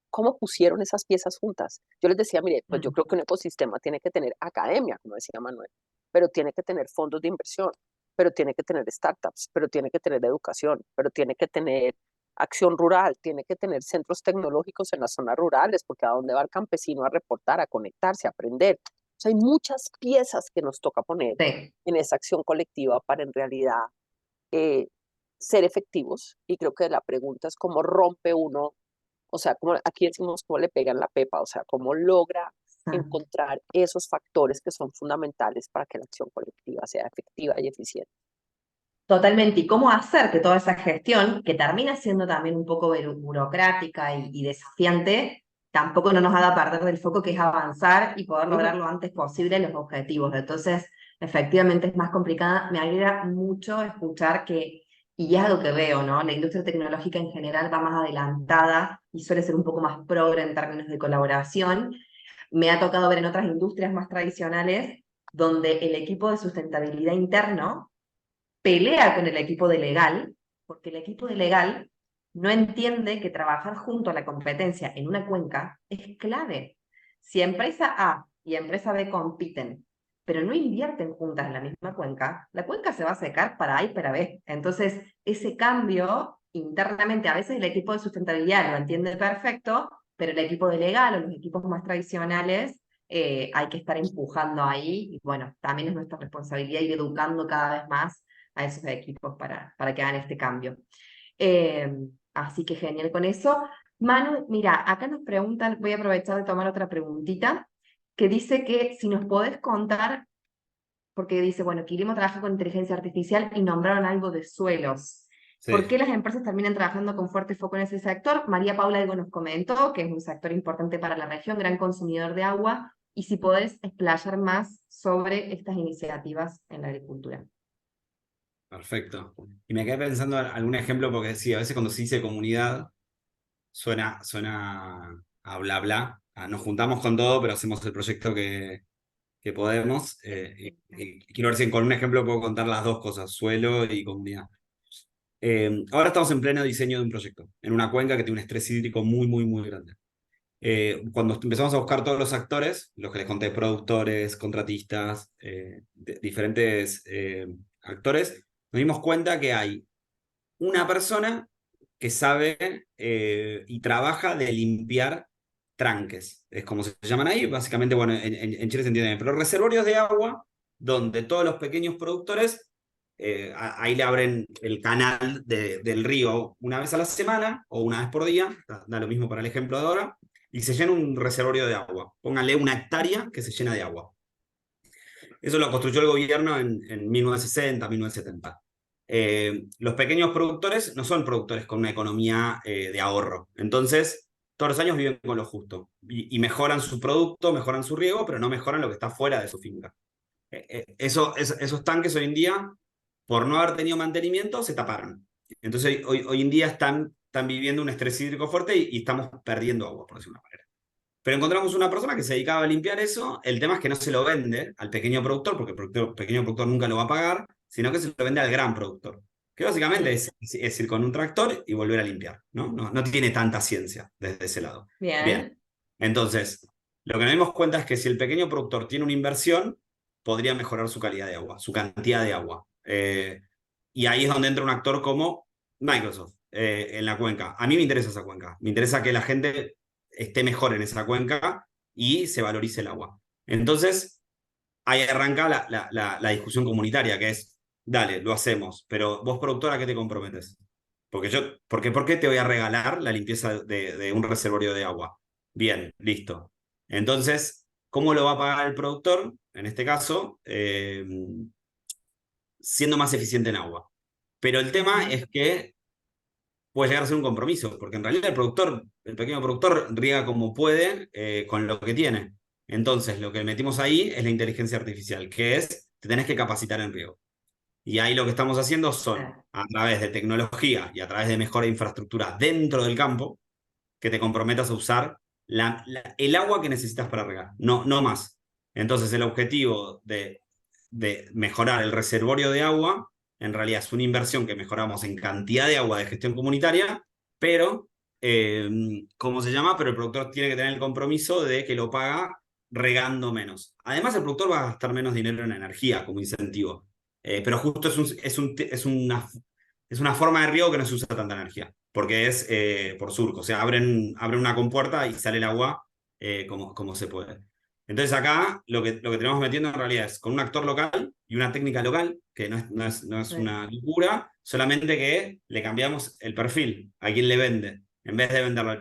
C: ¿Cómo pusieron esas piezas juntas? Yo les decía, mire, pues yo
A: Ujú.
C: creo que un ecosistema tiene que tener academia, como decía Manuel, pero tiene que tener fondos de inversión, pero tiene que tener startups, pero tiene que tener educación, pero tiene que tener acción rural, tiene que tener centros tecnológicos en las zonas rurales, porque a dónde va el campesino a reportar, a conectarse, a aprender. O sea, hay muchas piezas que nos toca poner
A: Sí,
C: en esa acción colectiva para en realidad eh, ser efectivos. Y creo que la pregunta es cómo rompe uno, o sea, como aquí decimos cómo le pegan la pepa, o sea, cómo logra
A: exacto.
C: encontrar esos factores que son fundamentales para que la acción colectiva sea efectiva y eficiente.
A: Totalmente. ¿Y cómo hacer que toda esa gestión, que termina siendo también un poco burocrática y desafiante, tampoco no nos haga perder del foco que es avanzar y poder
C: Ujú.
A: lograr lo antes posible los objetivos? Entonces, efectivamente es más complicada. Me alegra mucho escuchar que, y es algo que veo, ¿no? La industria tecnológica en general va más adelantada y suele ser un poco más progre en términos de colaboración. Me ha tocado ver en otras industrias más tradicionales donde el equipo de sustentabilidad interno pelea con el equipo de legal, porque el equipo de legal no entiende que trabajar junto a la competencia en una cuenca es clave. Si empresa A y empresa B compiten, pero no invierten juntas en la misma cuenca, la cuenca se va a secar para A y para B. Entonces, ese cambio internamente, a veces el equipo de sustentabilidad lo entiende perfecto, pero el equipo de legal o los equipos más tradicionales hay que estar empujando ahí y bueno, también es nuestra responsabilidad ir educando cada vez más a esos equipos para que hagan este cambio. Eh, Así que genial con eso. Manu, mira, acá nos preguntan, voy a aprovechar de tomar otra preguntita, que dice que si nos podés contar, porque dice, bueno, Quilimo trabaja con inteligencia artificial y nombraron algo de suelos. ¿Por
B: Sí.
A: qué las empresas terminan trabajando con fuerte foco en ese sector? María Paula algo nos comentó, que es un sector importante para la región, gran consumidor de agua, y si podés explayar más sobre estas iniciativas en la agricultura.
B: Perfecto. Y me quedé pensando en algún ejemplo, porque sí, a veces cuando se dice comunidad, suena a bla bla. Nos juntamos con todo, pero hacemos el proyecto que podemos. Y quiero ver si con un ejemplo puedo contar las dos cosas, suelo y comunidad. Ahora estamos en pleno diseño de un proyecto, en una cuenca que tiene un estrés hídrico muy, muy, muy grande. Cuando empezamos a buscar todos los actores, los que les conté, productores, contratistas, diferentes actores, nos dimos cuenta que hay una persona que sabe y trabaja de limpiar tranques, es como se llaman ahí, básicamente, bueno, en Chile se entiende bien, pero reservorios de agua donde todos los pequeños productores, ahí le abren el canal del río una vez a la semana o una vez por día, da lo mismo para el ejemplo de ahora, y se llena un reservorio de agua. Pónganle una hectárea que se llena de agua. Eso lo construyó el gobierno en 1960, 1970. Los pequeños productores no son productores con una economía de ahorro. Entonces, todos los años viven con lo justo y mejoran su producto, mejoran su riego, pero no mejoran lo que está fuera de su finca. Esos tanques hoy en día, por no haber tenido mantenimiento, se taparon. Entonces, hoy en día están viviendo un estrés hídrico fuerte y estamos perdiendo agua, por decirlo de una manera. Pero encontramos una persona que se dedicaba a limpiar eso. El tema es que no se lo vende al pequeño productor, porque el pequeño productor nunca lo va a pagar, sino que se lo vende al gran productor. Que básicamente
A: Mm.
B: es ir con un tractor y volver a limpiar, ¿no? No tiene tanta ciencia desde ese lado. Bien.
A: Bien.
B: Entonces, lo que nos dimos cuenta es que si el pequeño productor tiene una inversión, podría mejorar su calidad de agua, su cantidad de agua. Y ahí es donde entra un actor como Microsoft en la cuenca. A mí me interesa esa cuenca. Me interesa que la gente esté mejor en esa cuenca y se valorice el agua. Entonces, ahí arranca la discusión comunitaria, que es, dale, lo hacemos, pero vos, productora, ¿a qué te comprometes? ¿Por qué te voy a regalar la limpieza de un reservorio de agua? Bien, listo. Entonces, ¿cómo lo va a pagar el productor? En este caso, siendo más eficiente en agua. Pero el tema
A: Ujú.
B: es que puede llegar a ser un compromiso, porque en realidad el pequeño productor riega como puede con lo que tiene. Entonces, lo que metimos ahí es la inteligencia artificial, que es, te tenés que capacitar en riego. Y ahí lo que estamos haciendo son, a través de tecnología y a través de mejora de infraestructura dentro del campo, que te comprometas a usar el agua que necesitas para regar, no más. Entonces el objetivo de mejorar el reservorio de agua, en realidad es una inversión que mejoramos en cantidad de agua de gestión comunitaria, pero, ¿cómo se llama? Pero el productor tiene que tener el compromiso de que lo paga regando menos. Además, el productor va a gastar menos dinero en energía como incentivo. Pero justo es una forma de riego que no se usa tanta energía, porque es por surco, o sea, abren una compuerta y sale el agua como se puede. Entonces acá lo que tenemos metiendo en realidad es con un actor local y una técnica local, que no es
A: Sí.
B: una locura, solamente que le cambiamos el perfil a quien le vende. En vez de venderlo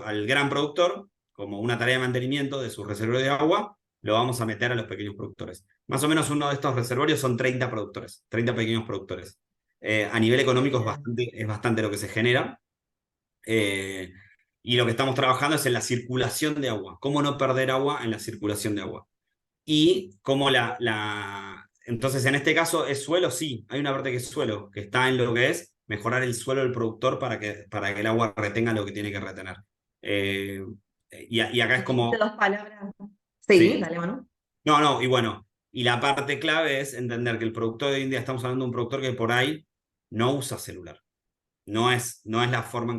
B: al gran productor, como una tarea de mantenimiento de su reservorio de agua, lo vamos a meter a los pequeños productores. Más o menos uno de estos reservorios son 30 productores, 30 pequeños productores. A nivel económico
A: Bien.
B: es bastante lo que se genera. Eh, y lo que estamos trabajando es en la circulación de agua. Cómo no perder agua en la circulación de agua. Y cómo Entonces, en este caso, ¿es suelo? Sí, hay una parte que es suelo, que está en lo que es mejorar el suelo del productor para que el agua retenga lo que tiene que retener. Eh, y acá es
A: Dijiste
B: como,
A: dos palabras. Sí,
B: sí,
A: dale, Manu.
B: no, y bueno, y la parte clave es entender que el productor de hoy en día, estamos hablando de un productor que por ahí no usa celular. No es la forma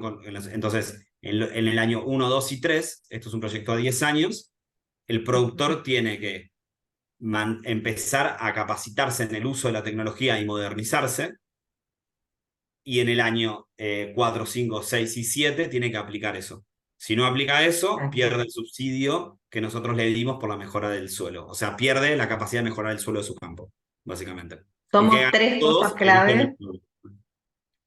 B: entonces, en el año 1, 2 y 3, esto es un proyecto a 10 años, el productor tiene que empezar a capacitarse en el uso de la tecnología y modernizarse, y en el año 4, 5, 6 y 7 tiene que aplicar eso. Si no aplica eso,
A: Ok.
B: pierde el subsidio que nosotros le dimos por la mejora del suelo. O sea, pierde la capacidad de mejorar el suelo de su campo, básicamente. ¿Y qué
A: Somos
B: ganan
A: tres cosas
B: todos? El uso del
A: clave.
B: suelo.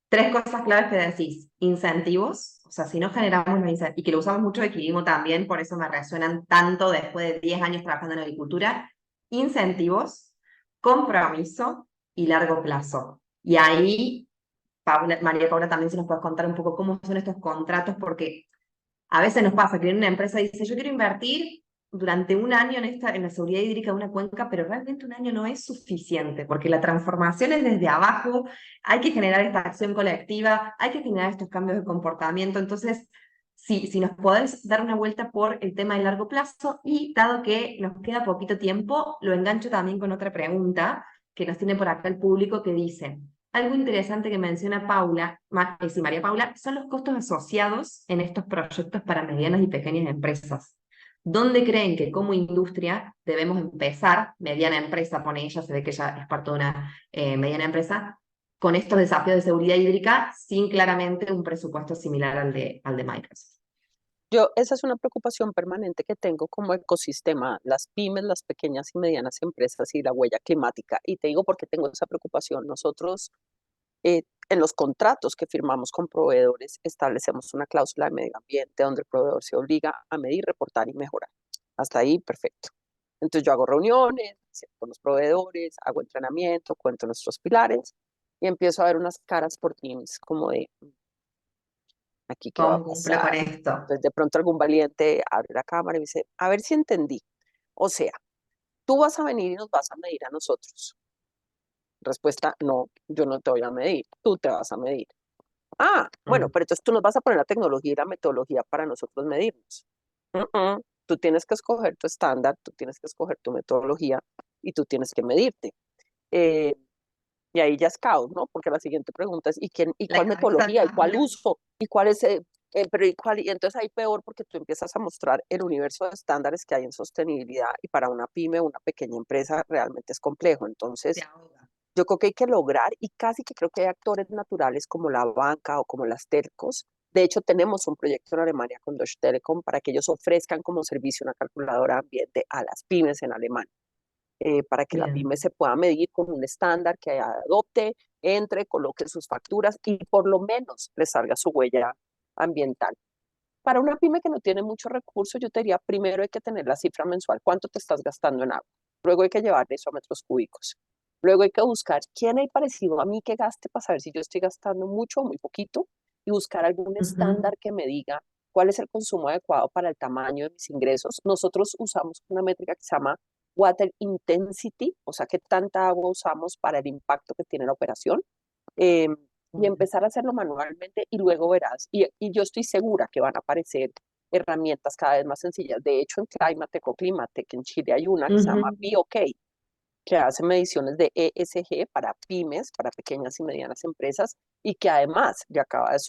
A: Tres cosas claves que decís. Incentivos, o sea, si no generamos los incentivos, y que lo usamos mucho de Equilibrio también, por eso me resuenan tanto después de 10 años trabajando en agricultura. Incentivos, compromiso y largo plazo. Y ahí, María Paula, también se nos puede contar un poco cómo son estos contratos, porque a veces nos pasa que una empresa dice, yo quiero invertir durante un año en la seguridad hídrica de una cuenca, pero realmente un año no es suficiente, porque la transformación es desde abajo, hay que generar esta acción colectiva, hay que generar estos cambios de comportamiento. Entonces, si nos podés dar una vuelta por el tema de largo plazo, y dado que nos queda poquito tiempo, lo engancho también con otra pregunta que nos tiene por acá el público, que dice, algo interesante que menciona Paula, sí, María Paula, son los costos asociados en estos proyectos para medianas y pequeñas empresas. ¿Dónde creen que como industria debemos empezar, mediana empresa, pone ella, se ve que ella es parte de una mediana empresa, con estos desafíos de seguridad hídrica sin claramente un presupuesto similar al de Microsoft?
C: Esa es una preocupación permanente que tengo como ecosistema, las pymes, las pequeñas y medianas empresas y la huella climática. Y te digo por qué tengo esa preocupación. Nosotros, en los contratos que firmamos con proveedores, establecemos una cláusula de medio ambiente donde el proveedor se obliga a medir, reportar y mejorar. Hasta ahí, perfecto. Entonces yo hago reuniones con los proveedores, hago entrenamiento, cuento nuestros pilares y empiezo a ver unas caras por Teams como de, aquí qué va a
A: ¿Cómo cumplo con
C: pasar.
A: esto?
C: Entonces de pronto algún valiente abre la cámara y me dice, a ver si entendí. O sea, tú vas a venir y nos vas a medir a nosotros. Respuesta, no, yo no te voy a medir, tú te vas a medir. Ah, bueno,
A: Mm.
C: pero entonces tú nos vas a poner la tecnología y la metodología para nosotros medirnos. Tú tienes que escoger tu estándar, tú tienes que escoger tu metodología y tú tienes que medirte. Eh, y ahí ya es caos, ¿no? Porque la siguiente pregunta es, ¿y
A: La
C: cuál
A: cabeza
C: metodología? ¿Y cuál
A: cambia.
C: uso? ¿Y cuál es, pero y cuál? Y entonces ahí peor porque tú empiezas a mostrar el universo de estándares que hay en sostenibilidad y para una pyme, una pequeña empresa, realmente es complejo.
A: Se
C: Entonces,
A: ahoga.
C: yo creo que hay que lograr, y casi que creo que hay actores naturales como la banca o como las telcos. De hecho, tenemos un proyecto en Alemania con Deutsche Telekom para que ellos ofrezcan como servicio una calculadora de ambiente a las pymes en Alemania, para que la pyme
A: Bien.
C: se pueda medir con un estándar que adopte, entre, coloque sus facturas y por lo menos le salga su huella ambiental. Para una pyme que no tiene muchos recursos, yo te diría, primero hay que tener la cifra mensual, cuánto te estás gastando en agua. Luego hay que llevar eso a metros cúbicos. Luego hay que buscar quién hay parecido a mí que gaste para saber si yo estoy gastando mucho o muy poquito y buscar algún
A: Ujú.
C: estándar que me diga cuál es el consumo adecuado para el tamaño de mis ingresos. Nosotros usamos una métrica que se llama water intensity, o sea, qué tanta agua usamos para el impacto que tiene la operación, eh, y empezar a hacerlo manualmente y luego verás. Y yo estoy segura que van a aparecer herramientas cada vez más sencillas. De hecho, en Climatec o Climatec en Chile hay una que se llama BOK, que hace mediciones de ESG para pymes, para pequeñas y medianas empresas, y que además ya acaba de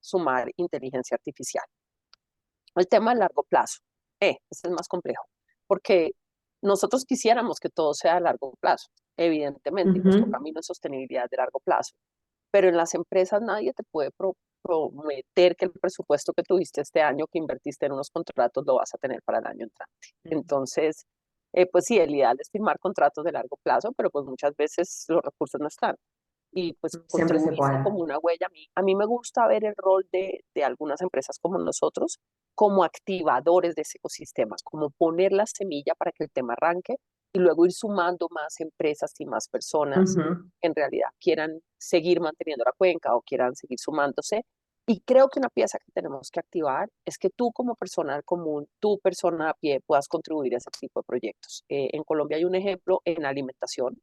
C: sumar inteligencia artificial. El tema a largo plazo, ese es más complejo, porque nosotros quisiéramos que todo sea a largo plazo, evidentemente, y nuestro camino es sostenibilidad de largo plazo, pero en las empresas nadie te puede prometer que el presupuesto que tuviste este año, que invertiste en unos contratos, lo vas a tener para el año entrante. Entonces, pues sí, el ideal es firmar contratos de largo plazo, pero pues muchas veces los recursos no están. Y pues
A: Siempre se
C: contribuiste
A: puede.
C: como una huella. A mí me gusta ver el rol de algunas empresas como nosotros como activadores de ese ecosistema, como poner la semilla para que el tema arranque y luego ir sumando más empresas y más personas que en realidad quieran seguir manteniendo la cuenca o quieran seguir sumándose. Y creo que una pieza que tenemos que activar es que tú como persona común, tú persona a pie, puedas contribuir a ese tipo de proyectos. En Colombia hay un ejemplo en alimentación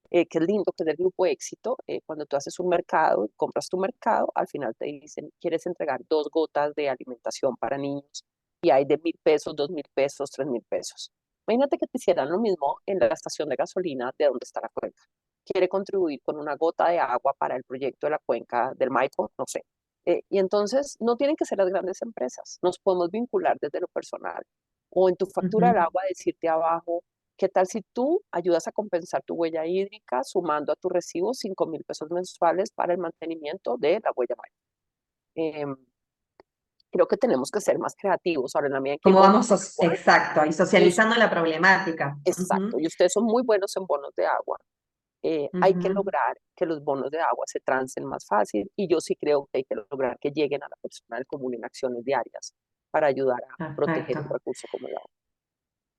C: que es lindo, que es del grupo Éxito. Cuando tú haces un mercado, compras tu mercado, al final te dicen, ¿quieres entregar 2 gotas de alimentación para niños? Y hay de 1.000 pesos, 2.000 pesos, 3.000 pesos. Imagínate que te hicieran lo mismo en la estación de gasolina de donde está la cuenca. Quiere contribuir con una gota de agua para el proyecto de la cuenca del Maipo, no sé. Y entonces no tienen que ser las grandes empresas, nos podemos vincular desde lo personal. O en tu factura del agua decirte abajo, ¿qué tal si tú ayudas a compensar tu huella hídrica sumando a tu recibo 5.000 pesos mensuales para el mantenimiento de la huella Maipo? Eh, Creo que tenemos que ser más creativos. Ahora, en la medida en que
A: ¿Cómo
C: bonos
A: vamos?
C: de agua,
A: Exacto, y
C: y
A: socializando la problemática.
C: exacto, y ustedes son muy buenos en bonos de agua. Hay que lograr que los bonos de agua se trancen más fácil y yo sí creo que hay que lograr que lleguen a la persona del común en acciones diarias para ayudar a proteger un
A: Perfecto.
C: recurso como el agua.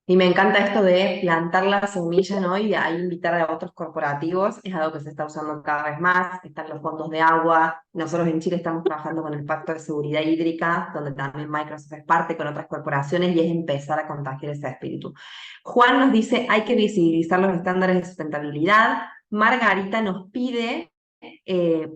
A: Y me encanta esto de plantar la semilla, ¿no? Y de ahí invitar a otros corporativos. Es algo que se está usando cada vez más. Están los fondos de agua. Nosotros en Chile estamos trabajando con el Pacto de Seguridad Hídrica, donde también Microsoft es parte con otras corporaciones y es empezar a contagiar ese espíritu. Juan nos dice, hay que visibilizar los estándares de sustentabilidad. Margarita nos pide,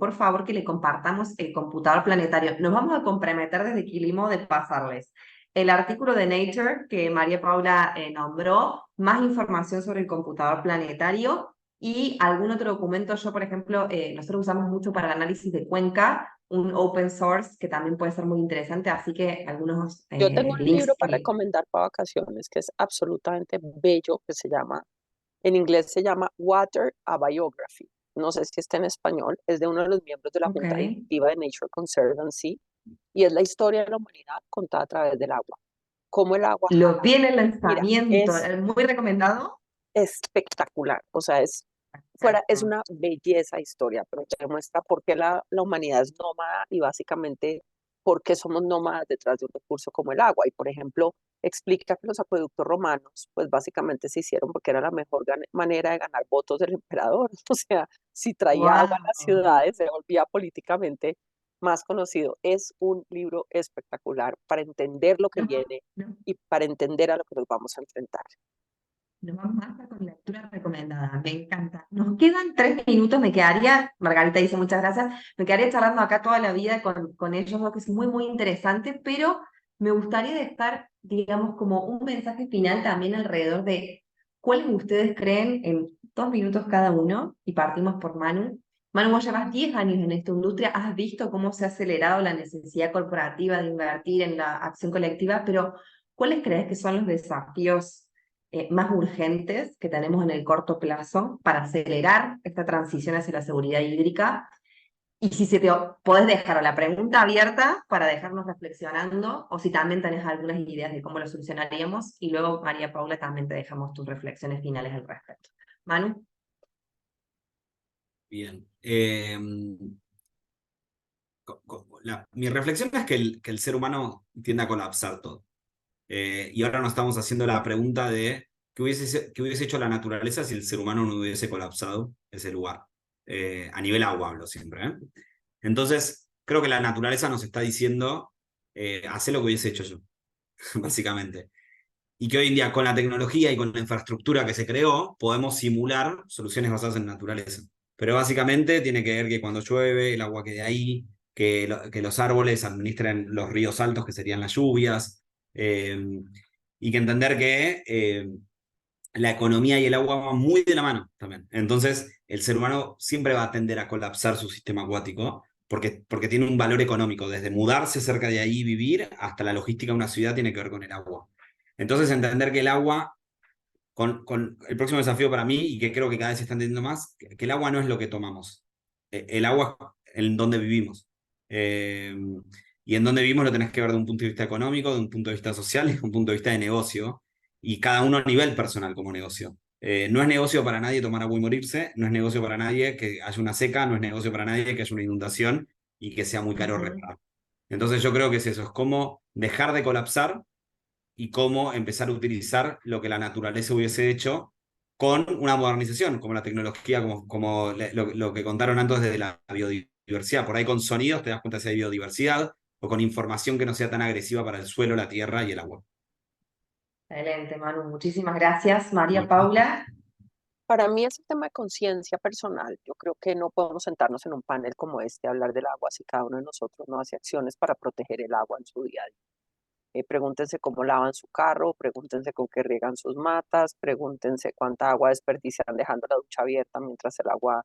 A: por favor, que le compartamos el computador planetario. Nos vamos a comprometer desde Quilimo de pasarles el artículo de Nature que María Paula nombró, más información sobre el computador planetario y algún otro documento. Yo, por ejemplo, nosotros usamos mucho para el análisis de cuenca, un open source que también puede ser muy interesante, así que algunos
C: Yo tengo un libro
A: links
C: para
A: que...
C: recomendar para vacaciones que es absolutamente bello, que se llama, en inglés se llama Water, a Biography. No sé si está en español, es de uno de los miembros de la
A: Ok,
C: Junta Directiva de Nature Conservancy y es la historia de la humanidad contada a través del agua. Cómo el agua,
A: lo vi en el
C: mira,
A: lanzamiento,
C: es
A: muy recomendado.
C: espectacular, o sea, es
A: Perfecto.
C: una belleza historia, pero te muestra por qué la humanidad es nómada y básicamente por qué somos nómadas detrás de un recurso como el agua. Y por ejemplo, explica que los acueductos romanos, pues básicamente se hicieron porque era la mejor manera de ganar votos del emperador. O sea, si traía agua a las
A: Wow.
C: ciudades, se volvía políticamente más conocido. Es un libro espectacular para entender lo que
A: No,
C: viene
A: no.
C: y para entender a lo que nos vamos a enfrentar.
A: Nos vamos hasta con lectura recomendada, me encanta. Nos quedan 3 minutos, me quedaría, Margarita dice muchas gracias, me quedaría charlando acá toda la vida con ellos, lo que es muy, muy interesante, pero me gustaría dejar, digamos, como un mensaje final también alrededor de cuáles ustedes creen en 2 minutos cada uno, y partimos por Manu. Manu, vos llevas 10 años en esta industria, has visto cómo se ha acelerado la necesidad corporativa de invertir en la acción colectiva, pero ¿cuáles crees que son los desafíos más urgentes que tenemos en el corto plazo para acelerar esta transición hacia la seguridad hídrica? Y si se te podés dejar la pregunta abierta para dejarnos reflexionando, o si también tenés algunas ideas de cómo lo solucionaríamos, y luego María Paula también te dejamos tus reflexiones finales al respecto. Manu.
B: Bien. Mi reflexión es que el ser humano tiende a colapsar todo. Y ahora nos estamos haciendo la pregunta de qué hubiese hecho la naturaleza si el ser humano no hubiese colapsado ese lugar. A nivel agua hablo siempre. Entonces, creo que la naturaleza nos está diciendo, hacé lo que hubiese hecho yo, básicamente. y que hoy en día con la tecnología y con la infraestructura que se creó, podemos simular soluciones basadas en naturaleza. Pero básicamente tiene que ver que cuando llueve, el agua quede ahí, que los árboles administren los ríos altos, que serían las lluvias, y que entender que la economía y el agua van muy de la mano también. Entonces, el ser humano siempre va a tender a colapsar su sistema acuático porque tiene un valor económico. Desde mudarse cerca de ahí y vivir hasta la logística de una ciudad tiene que ver con el agua. Entonces, entender que el agua, con el próximo desafío para mí, y que creo que cada vez se está entendiendo más, que el agua no es lo que tomamos. El agua es en donde vivimos. Y en donde vivimos lo tenés que ver de un punto de vista económico, de un punto de vista social y de un punto de vista de negocio, y cada uno a nivel personal como negocio. No es negocio para nadie tomar agua y morirse, no es negocio para nadie que haya una seca, no es negocio para nadie que haya una inundación y que sea muy caro reparar. Entonces yo creo que es eso, es cómo dejar de colapsar y cómo empezar a utilizar lo que la naturaleza hubiese hecho con una modernización, como la tecnología, como lo que contaron antes de la biodiversidad. Por ahí con sonidos te das cuenta si hay biodiversidad, o con información que no sea tan agresiva para el suelo, la tierra y el agua.
A: Excelente, Manu. Muchísimas gracias, María
B: Bueno,
A: Paula.
C: Para mí es un tema de conciencia personal. Yo creo que no podemos sentarnos en un panel como este a hablar del agua si cada uno de nosotros no hace acciones para proteger el agua en su día a día. Pregúntense cómo lavan su carro, pregúntense con qué riegan sus matas, pregúntense cuánta agua desperdician dejando la ducha abierta mientras el agua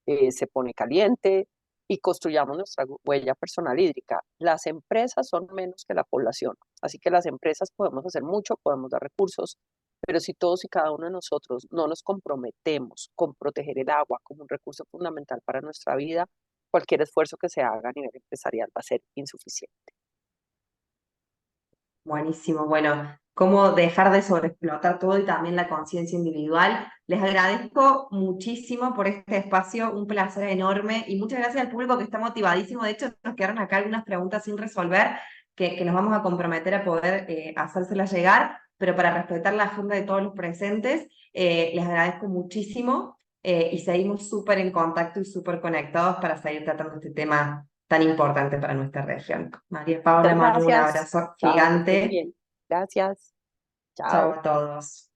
C: se pone caliente, y construyamos nuestra huella personal hídrica. Las empresas son menos que la población, así que las empresas podemos hacer mucho, podemos dar recursos, pero si todos y cada uno de nosotros no nos comprometemos con proteger el agua como un recurso fundamental para nuestra vida, cualquier esfuerzo que se haga a nivel empresarial va a ser insuficiente.
A: Buenísimo. Bueno, cómo dejar de sobreexplotar todo y también la conciencia individual. Les agradezco muchísimo por este espacio, un placer enorme y muchas gracias al público que está motivadísimo. De hecho, nos quedaron acá algunas preguntas sin resolver que nos vamos a comprometer a poder hacérselas llegar, pero para respetar la agenda de todos los presentes, les agradezco muchísimo y seguimos súper en contacto y súper conectados para seguir tratando este tema tan importante para nuestra región. María Paula,
C: Muchas
A: Manu, un
C: gracias.
A: abrazo
C: Chao, que estén
A: gigante.
C: bien. Gracias.
A: Chao
C: Chao.
A: a todos.